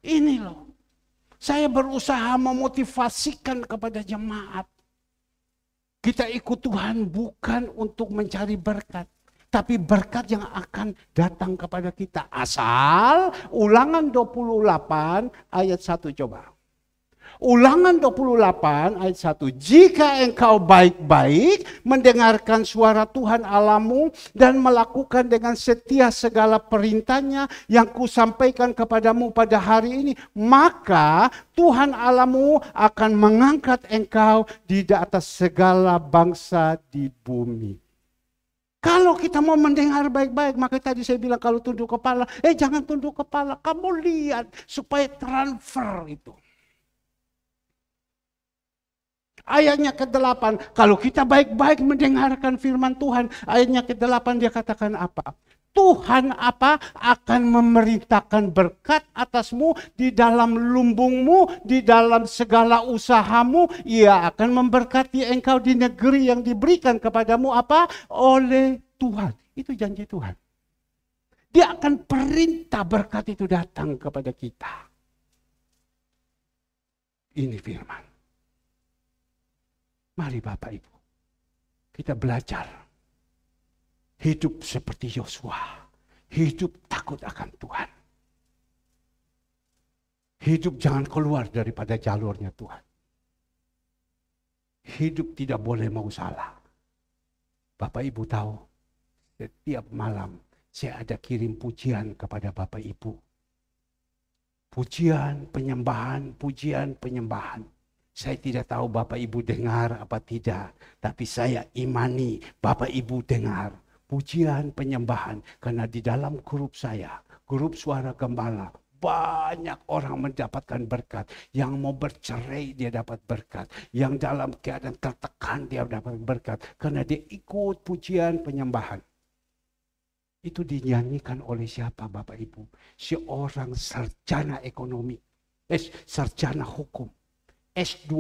Ini loh, saya berusaha memotivasikan kepada jemaat. Kita ikut Tuhan bukan untuk mencari berkat. Tapi berkat yang akan datang kepada kita. Asal Ulangan 28 ayat 1 coba. Ulangan 28 ayat 1. Jika engkau baik-baik mendengarkan suara Tuhan Allahmu dan melakukan dengan setia segala perintahnya yang kusampaikan kepadamu pada hari ini. Maka Tuhan Allahmu akan mengangkat engkau di atas segala bangsa di bumi. Kalau kita mau mendengar baik-baik, maka tadi saya bilang kalau tunduk kepala, jangan tunduk kepala, kamu lihat supaya transfer itu. Ayatnya ke-8, kalau kita baik-baik mendengarkan firman Tuhan, ayatnya ke-8 dia katakan apa? Tuhan akan memerintahkan berkat atasmu di dalam lumbungmu, di dalam segala usahamu. Ia akan memberkati engkau di negeri yang diberikan kepadamu oleh Tuhan. Itu janji Tuhan. Dia akan perintah berkat itu datang kepada kita. Ini firman. Mari Bapak Ibu, kita belajar. Hidup seperti Yosua. Hidup takut akan Tuhan. Hidup jangan keluar daripada jalurnya Tuhan. Hidup tidak boleh mau salah. Bapak Ibu tahu, setiap malam saya ada kirim pujian kepada Bapak Ibu. Pujian, penyembahan, pujian, penyembahan. Saya tidak tahu Bapak Ibu dengar apa tidak. Tapi saya imani Bapak Ibu dengar. Pujian, penyembahan. Karena di dalam grup saya, grup Suara Gembala, banyak orang mendapatkan berkat. Yang mau bercerai dia dapat berkat. Yang dalam keadaan tertekan dia dapat berkat. Karena dia ikut pujian penyembahan. Itu dinyanyikan oleh siapa Bapak Ibu? Seorang sarjana ekonomi. Sarjana hukum. S2.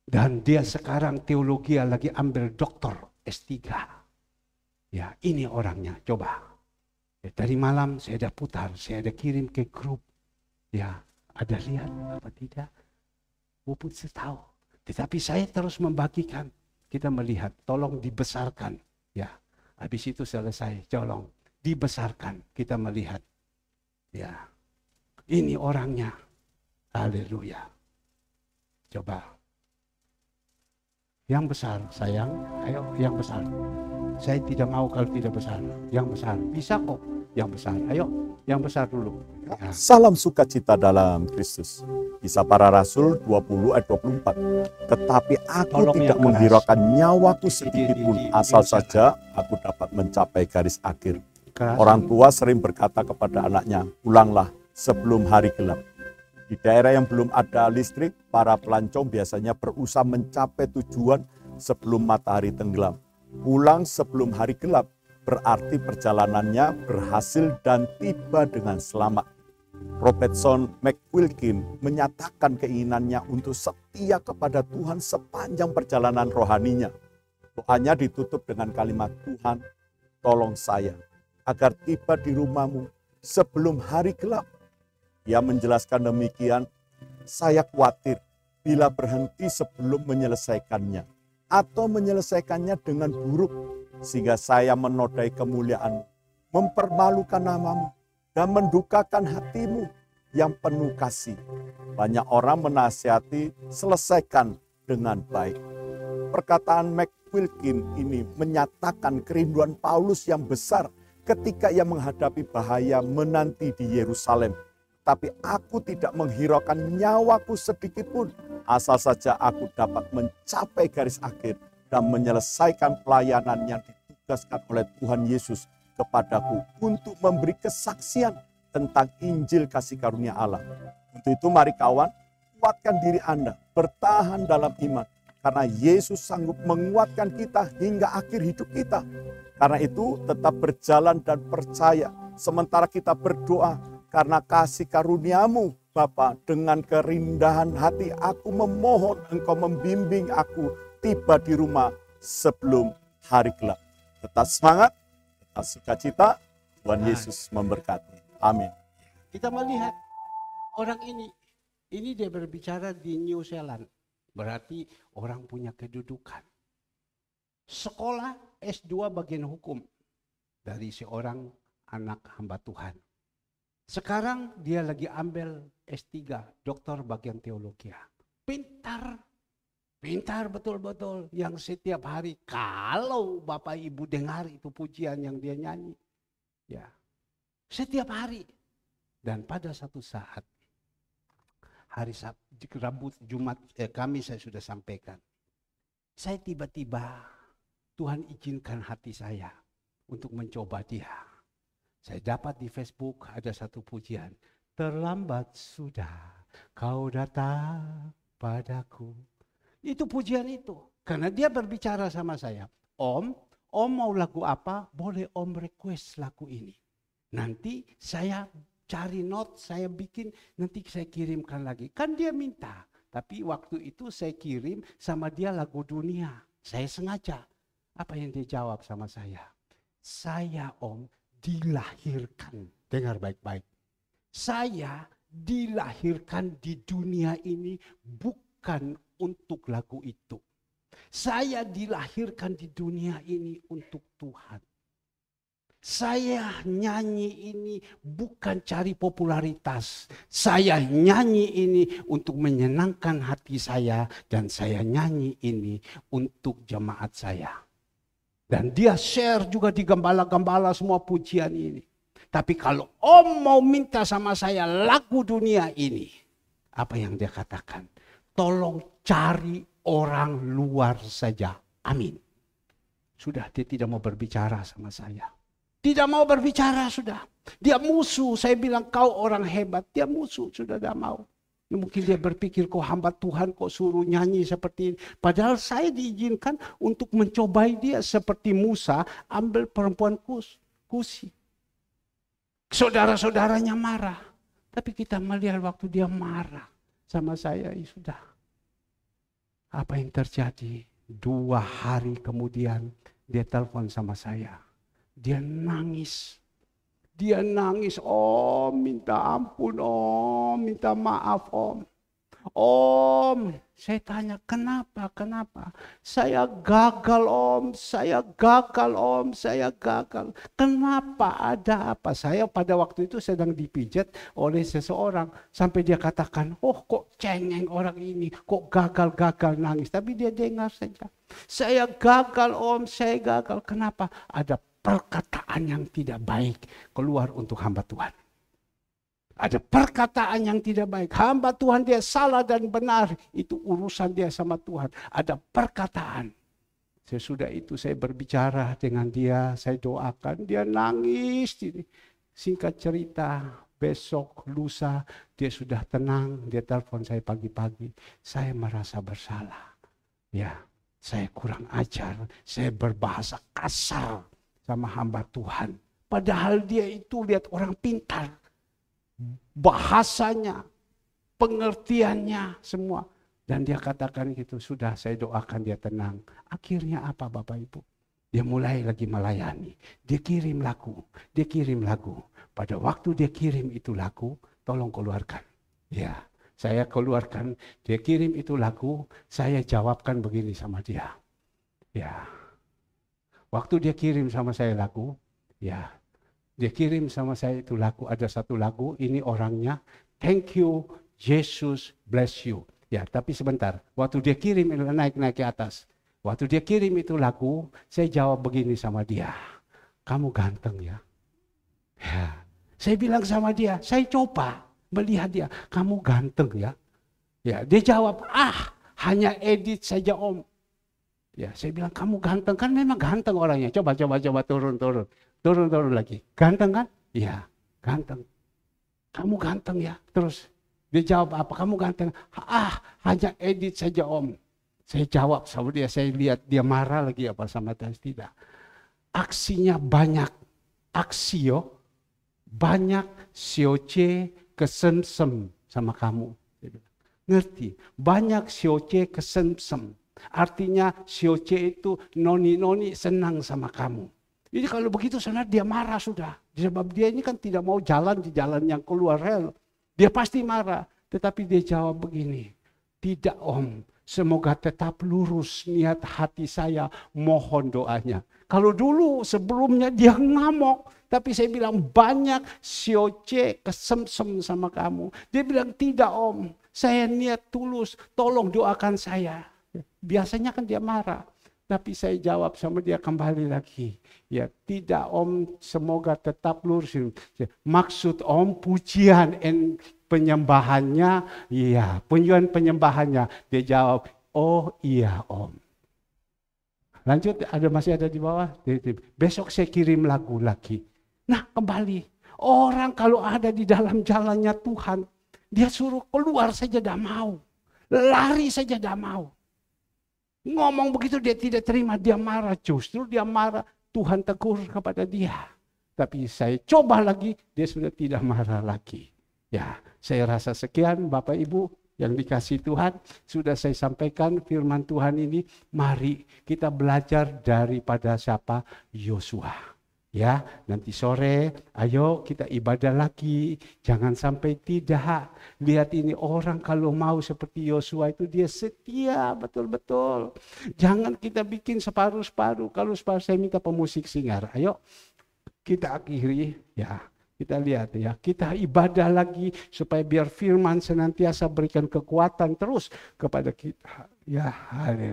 Dan dia sekarang teologi lagi ambil doktor S3. Ya, ini orangnya. Coba. Ya, tadi malam saya ada putar, saya ada kirim ke grup. Ya, ada lihat apa tidak? Puput setahu. Tetapi saya terus membagikan. Kita melihat, tolong dibesarkan. Ya, habis itu selesai. Tolong dibesarkan. Kita melihat. Ya, ini orangnya. Haleluya. Coba. Yang besar, sayang. Ayo, yang besar. Saya tidak mau kalau tidak besar. Yang besar. Bisa kok. Yang besar. Ayo, yang besar dulu. Ya. Salam sukacita dalam Kristus. Kisah para Rasul 20 ayat 24. Tetapi aku Tolong tidak yang menghiraukan nyawaku sedikit pun, asal di- saja aku dapat mencapai garis akhir. Keras. Orang tua sering berkata kepada anaknya, pulanglah sebelum hari gelap. Di daerah yang belum ada listrik, para pelancong biasanya berusaha mencapai tujuan sebelum matahari tenggelam. Pulang sebelum hari gelap berarti perjalanannya berhasil dan tiba dengan selamat. Robertson McQuilkin menyatakan keinginannya untuk setia kepada Tuhan sepanjang perjalanan rohaninya. Doanya ditutup dengan kalimat, Tuhan, tolong saya agar tiba di rumahmu sebelum hari gelap. Ia menjelaskan demikian, saya khawatir bila berhenti sebelum menyelesaikannya atau menyelesaikannya dengan buruk, sehingga saya menodai kemuliaan, mempermalukan namamu, dan mendukakan hatimu yang penuh kasih. Banyak orang menasihati, selesaikan dengan baik. Perkataan McQuilkin ini menyatakan kerinduan Paulus yang besar ketika ia menghadapi bahaya menanti di Yerusalem. Tapi aku tidak menghiraukan nyawaku sedikit pun, asal saja aku dapat mencapai garis akhir dan menyelesaikan pelayanan yang ditugaskan oleh Tuhan Yesus kepadaku untuk memberi kesaksian tentang Injil kasih karunia Allah. Untuk itu mari kawan, kuatkan diri Anda, bertahan dalam iman, karena Yesus sanggup menguatkan kita hingga akhir hidup kita. Karena itu tetap berjalan dan percaya, sementara kita berdoa, karena kasih karuniamu Bapa, dengan kerindahan hati aku memohon Engkau membimbing aku tiba di rumah sebelum hari gelap. Tetap semangat, tetap sukacita, Tuhan Yesus memberkati. Amin. Kita melihat orang ini dia berbicara di New Zealand. Berarti orang punya kedudukan. Sekolah S2 bagian hukum dari seorang anak hamba Tuhan. Sekarang dia lagi ambil S3, doktor bagian teologi. Pintar betul-betul. Yang setiap hari, kalau Bapak Ibu dengar itu pujian yang dia nyanyi. Ya, setiap hari. Dan pada satu saat, hari Rabu, Jumat, Kamis saya sudah sampaikan. Saya tiba-tiba, Tuhan izinkan hati saya untuk mencoba dia. Saya dapat di Facebook ada satu pujian. Terlambat sudah kau datang padaku. Itu pujian itu. Karena dia berbicara sama saya. Om mau lagu apa? Boleh Om request lagu ini. Nanti saya cari note, saya bikin, nanti saya kirimkan lagi. Kan dia minta. Tapi waktu itu saya kirim sama dia lagu dunia. Saya sengaja. Apa yang dia jawab sama saya? Saya Om dilahirkan, dengar baik-baik. Saya dilahirkan di dunia ini bukan untuk lagu itu. Saya dilahirkan di dunia ini untuk Tuhan. Saya nyanyi ini bukan cari popularitas. Saya nyanyi ini untuk menyenangkan hati saya. Dan saya nyanyi ini untuk jemaat saya. Dan dia share juga di gembala-gembala semua pujian ini. Tapi kalau Om mau minta sama saya lagu dunia ini. Apa yang dia katakan? Tolong cari orang luar saja. Amin. Sudah, dia tidak mau berbicara sama saya. Tidak mau berbicara sudah. Dia musuh, saya bilang kau orang hebat. Dia musuh, sudah tidak mau. Mungkin dia berpikir kok hamba Tuhan kok suruh nyanyi seperti ini. Padahal saya diizinkan untuk mencobai dia seperti Musa ambil perempuan Kusi. Saudara-saudaranya marah. Tapi kita melihat waktu dia marah sama saya, ya sudah. Apa yang terjadi? 2 hari kemudian dia telepon sama saya. Dia nangis. Dia nangis, Om, minta ampun, Om, minta maaf, Om. Om, saya tanya, kenapa? Saya gagal, Om, saya gagal. Kenapa? Ada apa? Saya pada waktu itu sedang dipijat oleh seseorang. Sampai dia katakan, oh kok cengeng orang ini, kok gagal nangis. Tapi dia dengar saja. Saya gagal, Om, saya gagal. Kenapa? Ada perkataan yang tidak baik keluar untuk hamba Tuhan. Ada perkataan yang tidak baik. Hamba Tuhan dia salah dan benar. Itu urusan dia sama Tuhan. Ada perkataan. Sesudah itu saya berbicara dengan dia. Saya doakan. Dia nangis. Singkat cerita. Besok, lusa. Dia sudah tenang. Dia telepon saya pagi-pagi. Saya merasa bersalah. Ya, saya kurang ajar. Saya berbahasa kasar sama hamba Tuhan. Padahal dia itu lihat orang pintar. Bahasanya, pengertiannya, semua. Dan dia katakan gitu, sudah saya doakan dia tenang. Akhirnya apa Bapak Ibu? Dia mulai lagi melayani. Dia kirim lagu. Pada waktu dia kirim itu lagu, tolong keluarkan. Ya, saya keluarkan. Dia kirim itu lagu, saya jawabkan begini sama dia. Ya. Waktu dia kirim sama saya lagu, ya, dia kirim sama saya itu lagu, ada satu lagu, ini orangnya, thank you, Jesus bless you. Ya, tapi sebentar, waktu dia kirim, naik ke atas. Waktu dia kirim itu lagu, saya jawab begini sama dia, kamu ganteng ya. Ya, saya bilang sama dia, saya coba melihat dia, kamu ganteng ya. Ya, dia jawab, hanya edit saja Om. Ya, saya bilang kamu ganteng, kan memang ganteng orangnya. Coba turun lagi. Ganteng kan? Iya, ganteng. Kamu ganteng ya. Terus dia jawab apa? Kamu ganteng. Hanya edit saja Om. Saya jawab sama dia, saya lihat dia marah lagi apa sama tidak. Aksinya banyak. Banyak sioce kesemsem sama kamu. Ngerti? Banyak sioce kesemsem. Artinya sioce itu noni senang sama kamu. Jadi kalau begitu sebenarnya dia marah sudah. Sebab dia ini kan tidak mau jalan di jalan yang keluar rel. Dia pasti marah. Tetapi dia jawab begini. Tidak Om, semoga tetap lurus niat hati saya, mohon doanya. Kalau dulu sebelumnya dia ngamuk. Tapi saya bilang banyak sioce kesemsem sama kamu. Dia bilang tidak Om, saya niat tulus, tolong doakan saya. Biasanya kan dia marah. Tapi saya jawab sama dia kembali lagi. Ya tidak Om, semoga tetap lurus. Maksud Om pujian penyembahannya. Iya, pujian penyembahannya. Dia jawab, oh iya Om. Lanjut, masih ada di bawah. Besok saya kirim lagu lagi. Nah kembali. Orang kalau ada di dalam jalannya Tuhan. Dia suruh keluar saja tidak mau. Lari saja tidak mau. Ngomong begitu dia tidak terima, dia marah. Justru dia marah, Tuhan tegur kepada dia. Tapi saya coba lagi, dia sudah tidak marah lagi. Ya, saya rasa sekian Bapak Ibu yang dikasih Tuhan. Sudah saya sampaikan firman Tuhan ini. Mari kita belajar daripada siapa? Yosua. Ya, nanti sore, ayo kita ibadah lagi. Jangan sampai tidak. Lihat ini orang kalau mau seperti Yosua itu dia setia betul-betul. Jangan kita bikin separuh-separuh. Kalau separuh saya minta pemusik singar. Ayo kita akhiri. Ya, kita lihat ya. Kita ibadah lagi supaya biar firman senantiasa berikan kekuatan terus kepada kita. Ya, haleluya.